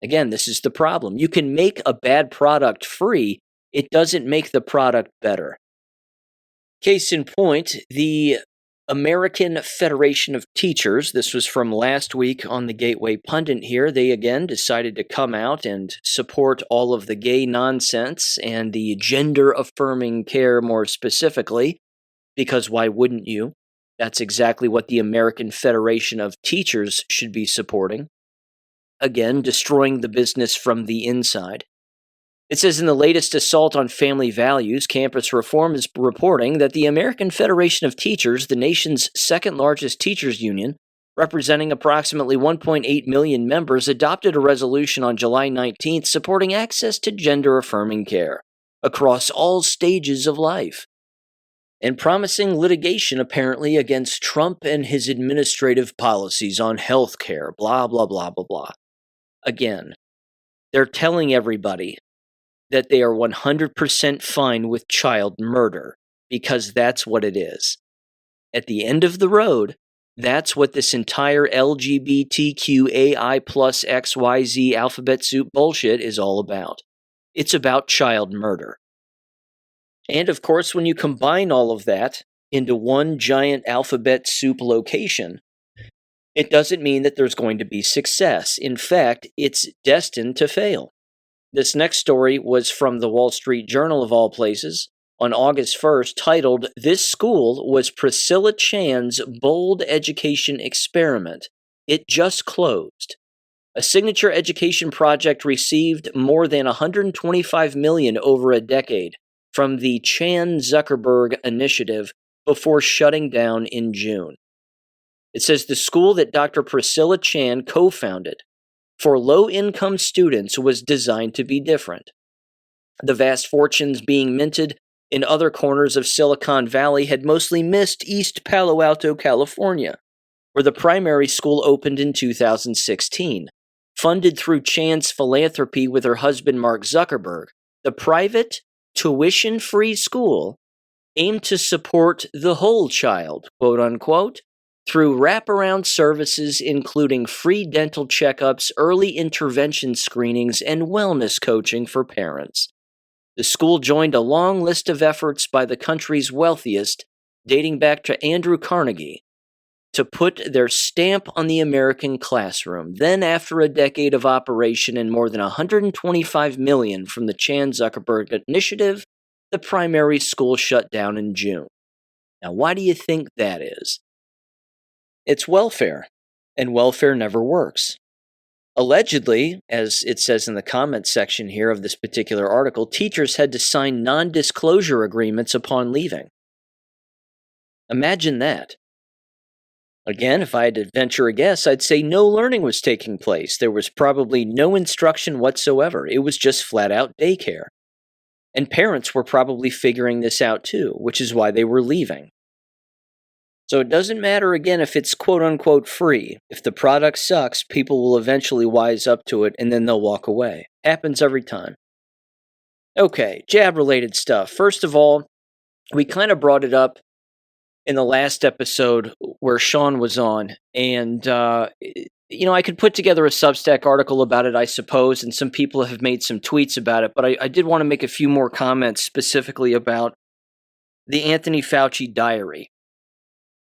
Again, this is the problem. You can make a bad product free. It doesn't make the product better. Case in point, the American Federation of Teachers, this was from last week on the Gateway Pundit here, they again decided to come out and support all of the gay nonsense and the gender-affirming care more specifically, because why wouldn't you? That's exactly what the American Federation of Teachers should be supporting. Again, destroying the business from the inside. It says in the latest assault on family values, Campus Reform is reporting that the American Federation of Teachers, the nation's second largest teachers union, representing approximately 1.8 million members, adopted a resolution on July 19th supporting access to gender-affirming care across all stages of life, and promising litigation apparently against Trump and his administrative policies on health care, blah, blah, blah, blah, blah. Again, they're telling everybody that they are 100% fine with child murder, because that's what it is. At the end of the road, that's what this entire LGBTQAI plus XYZ alphabet soup bullshit is all about. It's about child murder. And of course, when you combine all of that into one giant alphabet soup location, it doesn't mean that there's going to be success. In fact, it's destined to fail. This next story was from the Wall Street Journal of all places on August 1st, titled, "This School Was Priscilla Chan's Bold Education Experiment. It Just Closed." A signature education project received more than $125 million over a decade from the Chan-Zuckerberg Initiative before shutting down in June. It says the school that Dr. Priscilla Chan co-founded for low-income students was designed to be different. The vast fortunes being minted in other corners of Silicon Valley had mostly missed East Palo Alto, California, where the primary school opened in 2016. Funded through Chan's philanthropy with her husband Mark Zuckerberg, the private, tuition-free school aimed to support the whole child, quote-unquote, through wraparound services including free dental checkups, early intervention screenings, and wellness coaching for parents. The school joined a long list of efforts by the country's wealthiest, dating back to Andrew Carnegie, to put their stamp on the American classroom. Then, after a decade of operation and more than $125 million from the Chan-Zuckerberg Initiative, the primary school shut down in June. Now, why do you think that is? It's welfare, and welfare never works. Allegedly, as it says in the comments section here of this particular article, teachers had to sign non-disclosure agreements upon leaving. Imagine that. Again, if I had to venture a guess, I'd say no learning was taking place. There was probably no instruction whatsoever. It was just flat-out daycare. And parents were probably figuring this out too, which is why they were leaving. So it doesn't matter, again, if it's quote-unquote free. If the product sucks, people will eventually wise up to it, and then they'll walk away. Happens every time. Okay, jab-related stuff. First of all, we kind of brought it up in the last episode where Sean was on, and, I could put together a Substack article about it, I suppose, and some people have made some tweets about it, but I did want to make a few more comments specifically about the Anthony Fauci diary.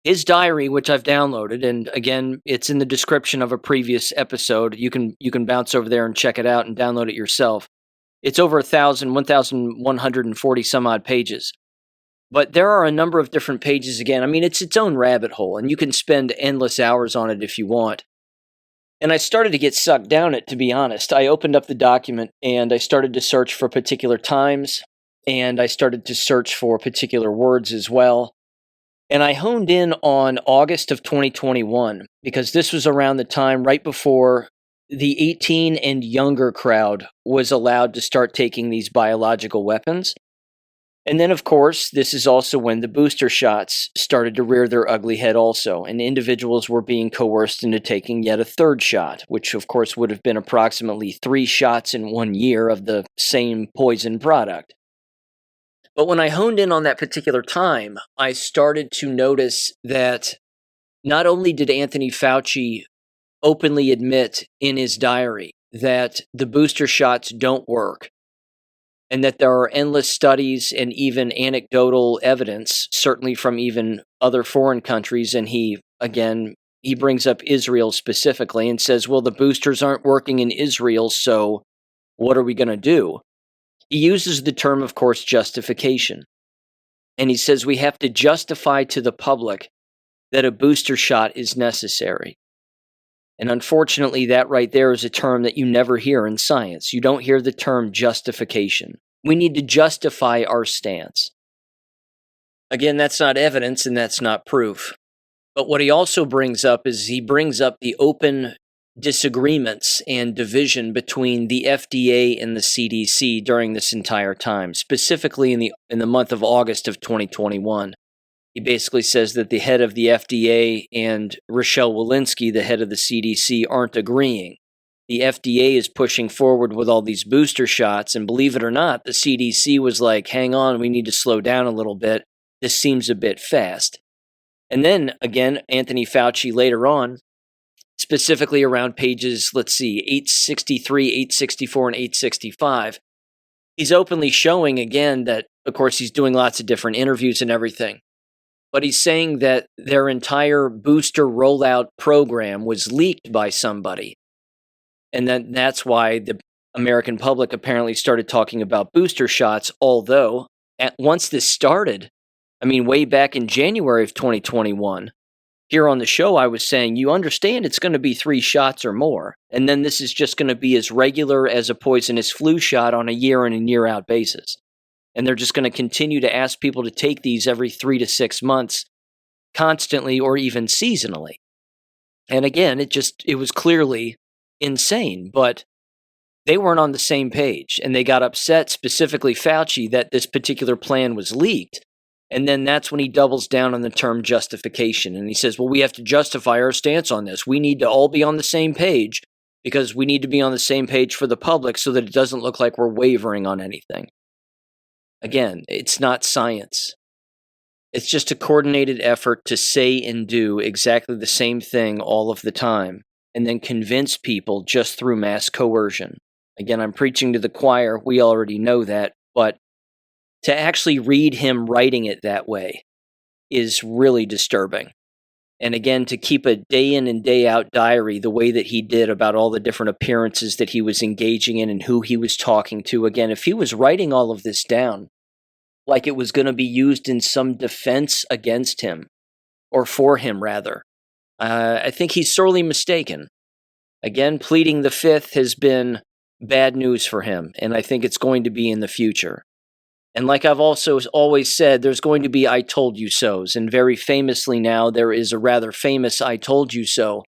His diary, which I've downloaded, and again, it's in the description of a previous episode. You can bounce over there and check it out and download it yourself. It's over 1,140 some odd pages. But there are a number of different pages again. I mean, it's its own rabbit hole, and you can spend endless hours on it if you want. And I started to get sucked down it, to be honest. I opened up the document, and I started to search for particular times, and I started to search for particular words as well. And I honed in on August of 2021, because this was around the time right before the 18 and younger crowd was allowed to start taking these biological weapons. And then, of course, this is also when the booster shots started to rear their ugly head also, and individuals were being coerced into taking yet a third shot, which, of course, would have been approximately 3 shots in 1 year of the same poison product. But when I honed in on that particular time, I started to notice that not only did Anthony Fauci openly admit in his diary that the booster shots don't work, and that there are endless studies and even anecdotal evidence, certainly from even other foreign countries. And he brings up Israel specifically and says, well, the boosters aren't working in Israel, so what are we going to do? He uses the term, of course, justification. And he says we have to justify to the public that a booster shot is necessary. And unfortunately, that right there is a term that you never hear in science. You don't hear the term justification. We need to justify our stance. Again, that's not evidence and that's not proof. But what he also brings up is he brings up the open disagreements and division between the FDA and the CDC during this entire time, specifically in the month of August of 2021. He basically says that the head of the FDA and Rochelle Walensky, the head of the CDC, aren't agreeing. The FDA is pushing forward with all these booster shots, and believe it or not, the CDC was like, hang on, we need to slow down a little bit. This seems a bit fast. And then, again, Anthony Fauci later on, specifically around pages, 863, 864, and 865, he's openly showing again that, of course, he's doing lots of different interviews and everything. But he's saying that their entire booster rollout program was leaked by somebody. And then that's why the American public apparently started talking about booster shots, although once this started, way back in January of 2021, here on the show I was saying, you understand it's going to be 3 shots or more. And then this is just going to be as regular as a poisonous flu shot on a year in and year out basis. And they're just going to continue to ask people to take these every 3 to 6 months, constantly or even seasonally. And again, it was clearly insane, but they weren't on the same page. And they got upset, specifically Fauci, that this particular plan was leaked. And then that's when he doubles down on the term justification. And he says, well, we have to justify our stance on this. We need to all be on the same page because we need to be on the same page for the public so that it doesn't look like we're wavering on anything. Again, it's not science. It's just a coordinated effort to say and do exactly the same thing all of the time, and then convince people just through mass coercion. Again, I'm preaching to the choir. We already know that, but to actually read him writing it that way is really disturbing. And again, to keep a day in and day out diary the way that he did about all the different appearances that he was engaging in and who he was talking to. Again, if he was writing all of this down like it was going to be used in some defense against him, or for him rather, I think he's sorely mistaken. Again, pleading the fifth has been bad news for him, and I think it's going to be in the future. And like I've also always said, there's going to be I told you so's. And very famously now, there is a rather famous I told you so.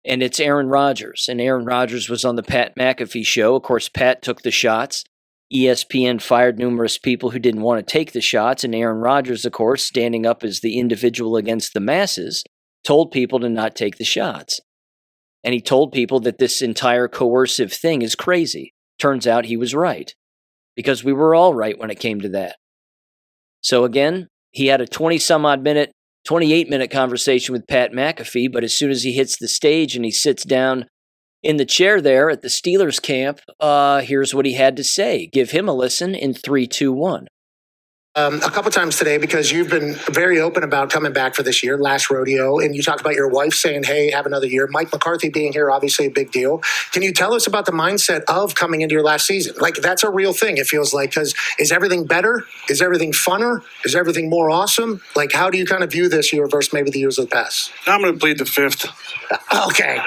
And it's Aaron Rodgers. And Aaron Rodgers was on the Pat McAfee show. Of course, Pat took the shots. ESPN fired numerous people who didn't want to take the shots. And Aaron Rodgers, of course, standing up as the individual against the masses, told people to not take the shots. And he told people that this entire coercive thing is crazy. Turns out he was right. Because we were all right when it came to that. So again, he had a 28-minute conversation with Pat McAfee, but as soon as he hits the stage and he sits down in the chair there at the Steelers camp, here's what he had to say. Give him a listen in 3, 2, 1. A couple times today, because you've been very open about coming back for this year, last rodeo, and you talked about your wife saying, hey, have another year. Mike McCarthy being here, obviously a big deal. Can you tell us about the mindset of coming into your last season? Like, that's a real thing, it feels like, because is everything better? Is everything funner? Is everything more awesome? Like, how do you kind of view this year versus maybe the years of the past? I'm going to plead the fifth. Okay. Okay.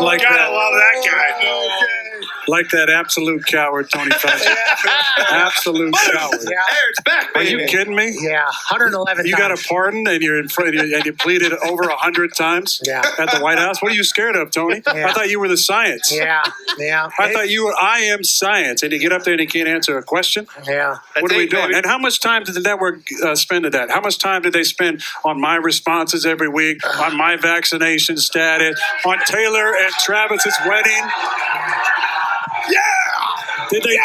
Like gotta love that guy. Okay. Like that absolute coward, Tony Fauci. Absolute coward. Yeah, it's back, baby. Are you kidding me? Yeah, 111 You times. got a pardon and you're in front and you pleaded over 100 times at the White House? What are you scared of, Tony? Yeah. I thought you were the science. Yeah. I thought you were, I am science, and you get up there and you can't answer a question? Yeah. What are we doing? And how much time did the network spend at that? How much time did they spend on my responses every week, on my vaccination status, on Taylor and Travis's wedding? Yeah! Did they?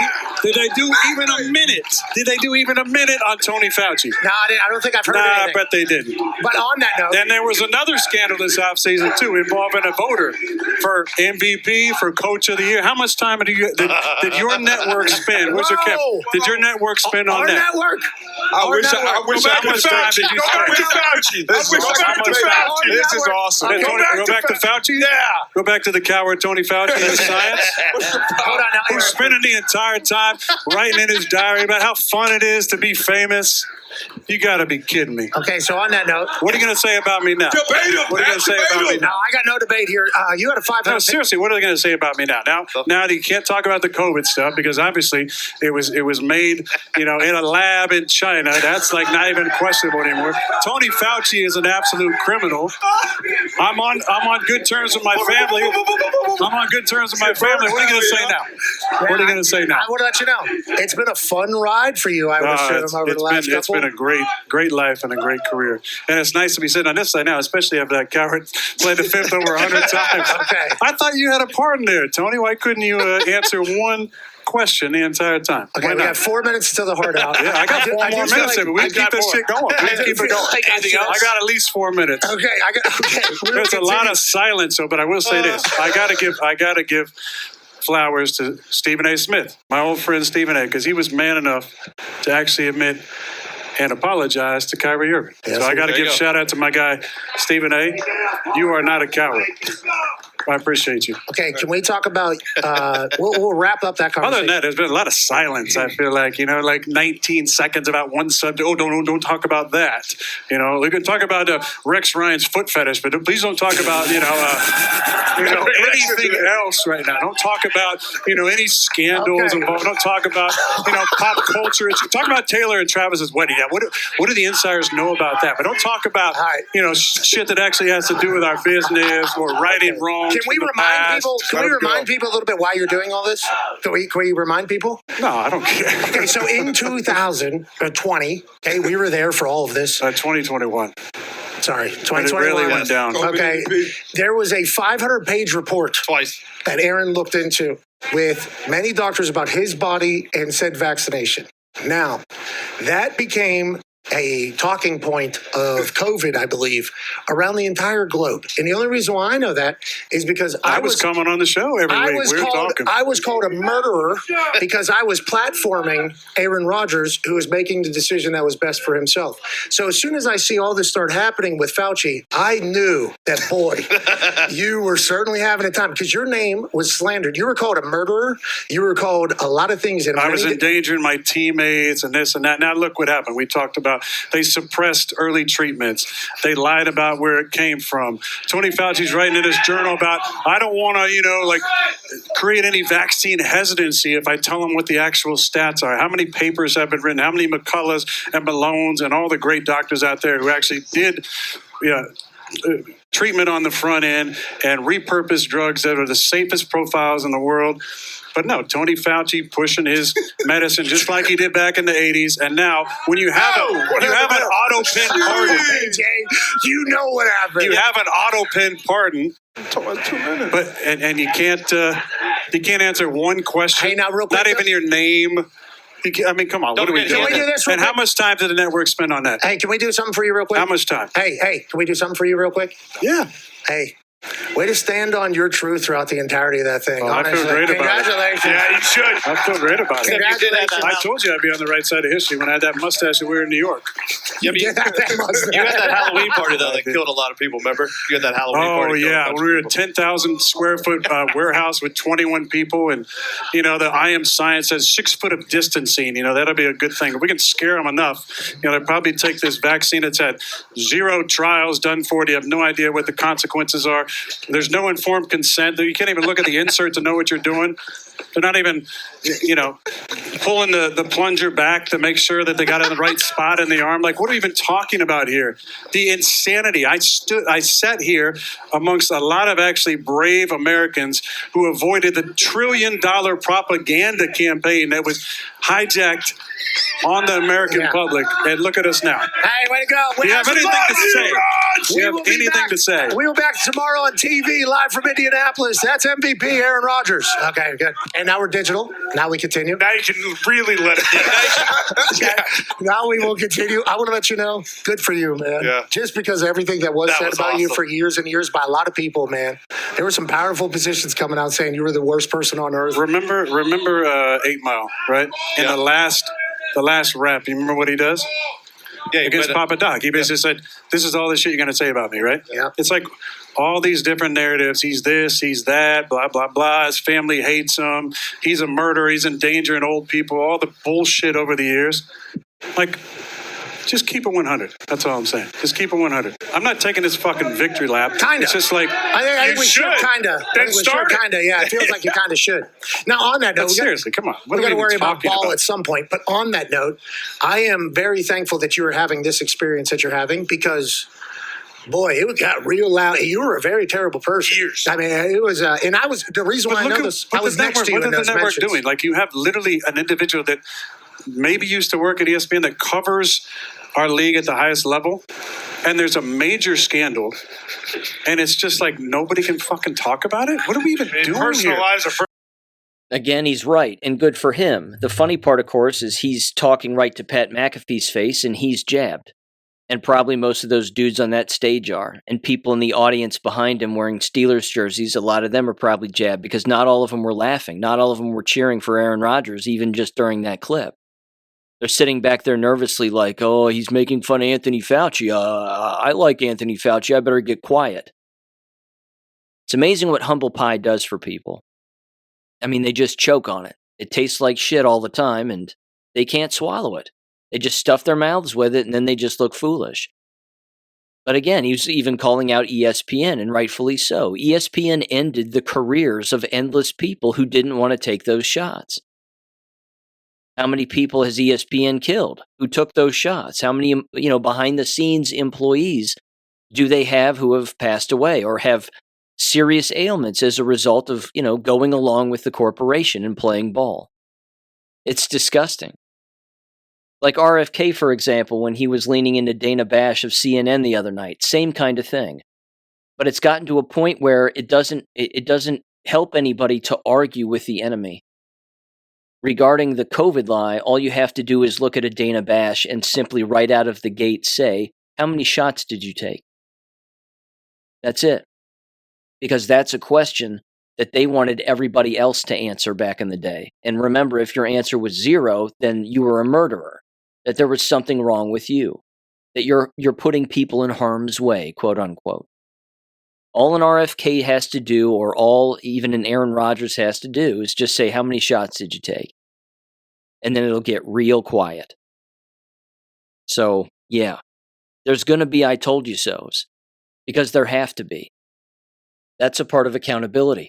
Did they do even a minute? Did they do even a minute on Tony Fauci? No, I don't think I've heard anything. I bet they didn't. But on that note, Then there was another scandal this offseason, too, involving a voter for MVP, for Coach of the Year. How much time did your network spend? Where's your cap? Did your network spend on our that? network. I wish How much time did you spend? This is awesome. Go back to Fauci? Yeah. Go back to the coward Tony Fauci and science? Hold on now. Who's spending the entire time writing in his diary about how fun it is to be famous? You got to be kidding me. Okay, so on that note, What are you going to say about me now? Debate him, What are you going to say about me no, now? I got no debate here. You had a 500. No, seriously, what are they going to say about me now? Now you can't talk about the COVID stuff because obviously it was made, in a lab in China. That's like not even questionable anymore. Tony Fauci is an absolute criminal. I'm on good terms with my family. I'm on good terms with my family. What are you going to say now? What are you going to say now? I want to let you know. It's been a fun ride for you, I would assume, over the last It's couple. been a great life and a great career. And it's nice to be sitting on this side now, especially after that coward played the fifth over 100 times. Okay. I thought you had a part in there, Tony. Why couldn't you answer one question the entire time? Okay, Why we not? got 4 minutes till the heart out. Yeah, I got 4 more minutes in it. We keep this shit going. We keep it going. Anything else? I got at least 4 minutes. Okay, There's a lot of silence, but I will say this. I gotta give flowers to Stephen A. Smith, my old friend Stephen A., because he was man enough to actually admit and apologize to Kyrie Irving. Yes, So I got to there you give go. shout out to my guy, Stephen A. You are not a coward. I appreciate you. Okay, can we talk about? We'll wrap up that Other conversation. than that, there's been a lot of silence. I feel like, like 19 seconds about one subject. Oh, don't talk about that. We can talk about Rex Ryan's foot fetish, but please don't talk about, anything else right now. Don't talk about, any scandals Okay. involved. Don't talk about, pop culture. Talk about Taylor and Travis's wedding. Yeah, what do the insiders know about that? But don't talk about, All right. shit that actually has to do with our business or righting wrongs. Can we from the remind past. people? Can Let we it go. remind people a little bit why you're doing all this? Can we remind people? No, I don't care. Okay, so in 2020, okay, we were there for all of this. 2021. Sorry, But it 2021. really went down. Okay, there was a 500-page report Twice. that Aaron looked into with many doctors about his body and said vaccination. Now, that became a talking point of COVID, I believe, around the entire globe. And the only reason why I know that is because I was coming on the show every week. We were talking. I was called a murderer because I was platforming Aaron Rodgers, who was making the decision that was best for himself. So as soon as I see all this start happening with Fauci, I knew that, boy, you were certainly having a time because your name was slandered. You were called a murderer. You were called a lot of things. And I was many- endangering my teammates and this and that. Now look what happened. We talked about they suppressed early treatments. They lied about where it came from. Tony Fauci's writing in his journal about, I don't want to, create any vaccine hesitancy if I tell them what the actual stats are. How many papers have been written? How many McCulloughs and Malones and all the great doctors out there who actually did, treatment on the front end and repurposed drugs that are the safest profiles in the world. But no, Tony Fauci pushing his medicine just like he did back in the 80s. And now when you have an auto pen pardon, Hey, Jay, you know what happened. you have an auto pen pardon, Talk about 2 minutes. but and you can't answer one question. Hey, now, real quick, not even your name. Come on, what are we Can doing? we do this real And how quick? much time did the network spend on that? Hey, can we do something for you real quick? How much time? Hey, can we do something for you real quick? Yeah. Hey, way to stand on your truth throughout the entirety of that thing. Oh, I feel honestly. great about it. Congratulations. Yeah, you should. I feel great about it. Congratulations. I told you I'd be on the right side of history when I had that mustache that we were in New York. Yeah, but you had that Halloween party, though, that killed a lot of people, remember? You had that Halloween Oh, party. yeah. We were a 10,000 square foot warehouse with 21 people. And, the I Am Science says 6 foot of distancing. That'll be a good thing. If we can scare them enough, they'll probably take this vaccine that's had 0 trials done for it. You have no idea what the consequences are. There's no informed consent. You can't even look at the insert to know what you're doing. They're not even, pulling the plunger back to make sure that they got it in the right spot in the arm. Like, what are we even talking about here? The insanity. I sat here amongst a lot of actually brave Americans who avoided the $1 trillion propaganda campaign that was hijacked on the American public. And look at us now. Hey, way to go. Do you have anything to say? Do you have anything to say? We'll be back tomorrow on TV live from Indianapolis. That's MVP Aaron Rodgers. Okay, good. And now we're digital. Now we continue. Now you can really let it Yeah. Now we will continue. I want to let you know, good for you, man. Yeah. Just because of everything that was said about you for years and years by a lot of people, man. There were some powerful positions coming out saying you were the worst person on earth. Remember 8 Mile, right? In the last rap, you remember what he does? Yeah, Against Papa Doc. He basically said, this is all the shit you're going to say about me, right? Yeah. It's like all these different narratives. He's this, he's that, blah, blah, blah. His family hates him. He's a murderer. He's endangering old people. All the bullshit over the years. Like, just keep it 100. That's all I'm saying. Just keep it 100. I'm not taking this fucking victory lap. Kinda. It's just like, I think we should kinda. Then start it. Kinda. Yeah, it feels like you kind of should. Now, on that note, seriously, come on. We got to worry about ball at some point. But on that note, I am very thankful that you are having this experience that you're having because, boy, it got real loud. You were a very terrible person. Years. I mean, it was, and I was the reason why I know this. I was next to you What in is those the network mentions. doing? Like, you have literally an individual that maybe used to work at ESPN that covers our league at the highest level, and there's a major scandal, and it's just like nobody can fucking talk about it? What are we even doing Personal here? lives are Again, he's right, and good for him. The funny part, of course, is he's talking right to Pat McAfee's face, and he's jabbed. And probably most of those dudes on that stage are. And people in the audience behind him wearing Steelers jerseys, a lot of them are probably jabbed because not all of them were laughing. Not all of them were cheering for Aaron Rodgers, even just during that clip. They're sitting back there nervously like, oh, he's making fun of Anthony Fauci. I like Anthony Fauci. I better get quiet. It's amazing what humble pie does for people. I mean, they just choke on it. It tastes like shit all the time, and they can't swallow it. They just stuff their mouths with it, and then they just look foolish. But again, he was even calling out ESPN, and rightfully so. ESPN ended the careers of endless people who didn't want to take those shots. How many people has ESPN killed who took those shots? How many, behind-the-scenes employees do they have who have passed away or have serious ailments as a result of, going along with the corporation and playing ball? It's disgusting. Like RFK, for example, when he was leaning into Dana Bash of CNN the other night, same kind of thing. But it's gotten to a point where it doesn't help anybody to argue with the enemy. Regarding the COVID lie, all you have to do is look at a Dana Bash and simply right out of the gate say, how many shots did you take? That's it. Because that's a question that they wanted everybody else to answer back in the day. And remember, if your answer was 0, then you were a murderer, that there was something wrong with you, that you're putting people in harm's way, quote unquote. All an RFK has to do, or all even an Aaron Rodgers has to do, is just say, how many shots did you take? And then it'll get real quiet. So, yeah, there's going to be I told you so's, because there have to be. That's a part of accountability.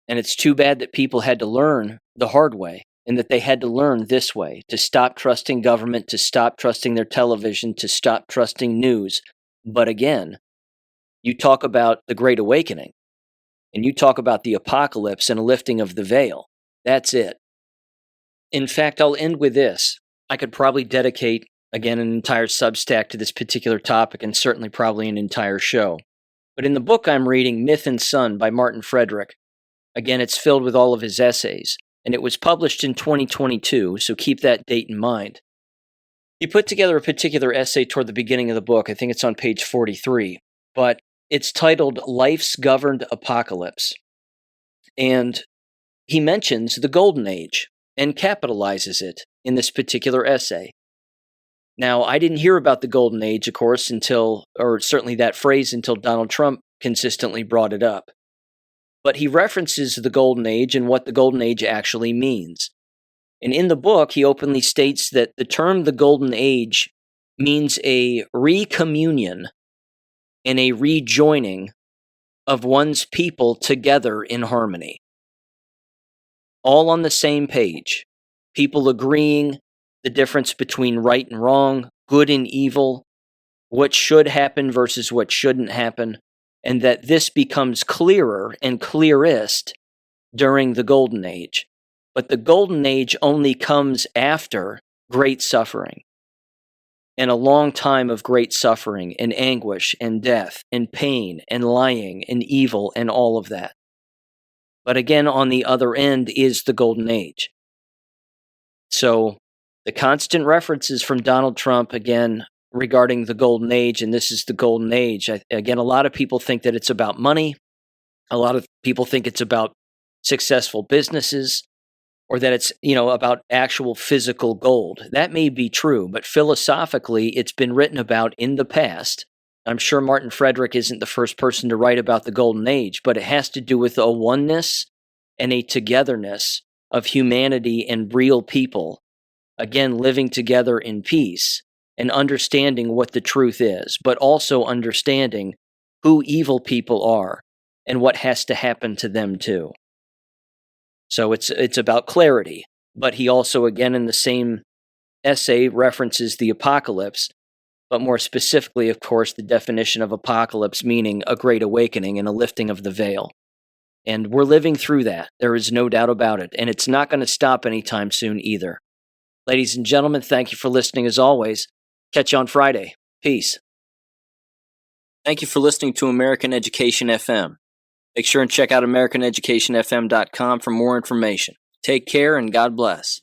And it's too bad that people had to learn the hard way, and that they had to learn this way, to stop trusting government, to stop trusting their television, to stop trusting news. But again, you talk about the Great Awakening, and you talk about the apocalypse and a lifting of the veil. That's it. In fact, I'll end with this. I could probably dedicate, again, an entire Substack to this particular topic, and certainly probably an entire show. But in the book I'm reading, Myth and Sun by Martin Frederick, again, it's filled with all of his essays, and it was published in 2022, so keep that date in mind. He put together a particular essay toward the beginning of the book. I think it's on page 43, but it's titled Life's Governed Apocalypse. And he mentions the Golden Age and capitalizes it in this particular essay. Now, I didn't hear about the Golden Age, of course, or certainly that phrase, until Donald Trump consistently brought it up. But he references the Golden Age and what the Golden Age actually means. And in the book, he openly states that the term the Golden Age means a recommunion and a rejoining of one's people together in harmony. All on the same page. People agreeing the difference between right and wrong, good and evil, what should happen versus what shouldn't happen, and that this becomes clearer and clearest during the Golden Age. But the Golden Age only comes after great suffering. and a long time of great suffering and anguish and death and pain and lying and evil and all of that. But again, on the other end is the Golden Age. So the constant references from Donald Trump, again, regarding the Golden Age, and this is the Golden Age. Again, a lot of people think that it's about money. A lot of people think it's about successful businesses, or that it's, about actual physical gold. That may be true, but philosophically, it's been written about in the past. I'm sure Martin Frederick isn't the first person to write about the Golden Age, but it has to do with a oneness and a togetherness of humanity and real people, again, living together in peace and understanding what the truth is, but also understanding who evil people are and what has to happen to them too. So it's about clarity, but he also, again, in the same essay, references the apocalypse, but more specifically, of course, the definition of apocalypse meaning a great awakening and a lifting of the veil. And we're living through that. There is no doubt about it. And it's not going to stop anytime soon either. Ladies and gentlemen, thank you for listening as always. Catch you on Friday. Peace. Thank you for listening to American Education FM. Make sure and check out AmericanEducationFM.com for more information. Take care and God bless.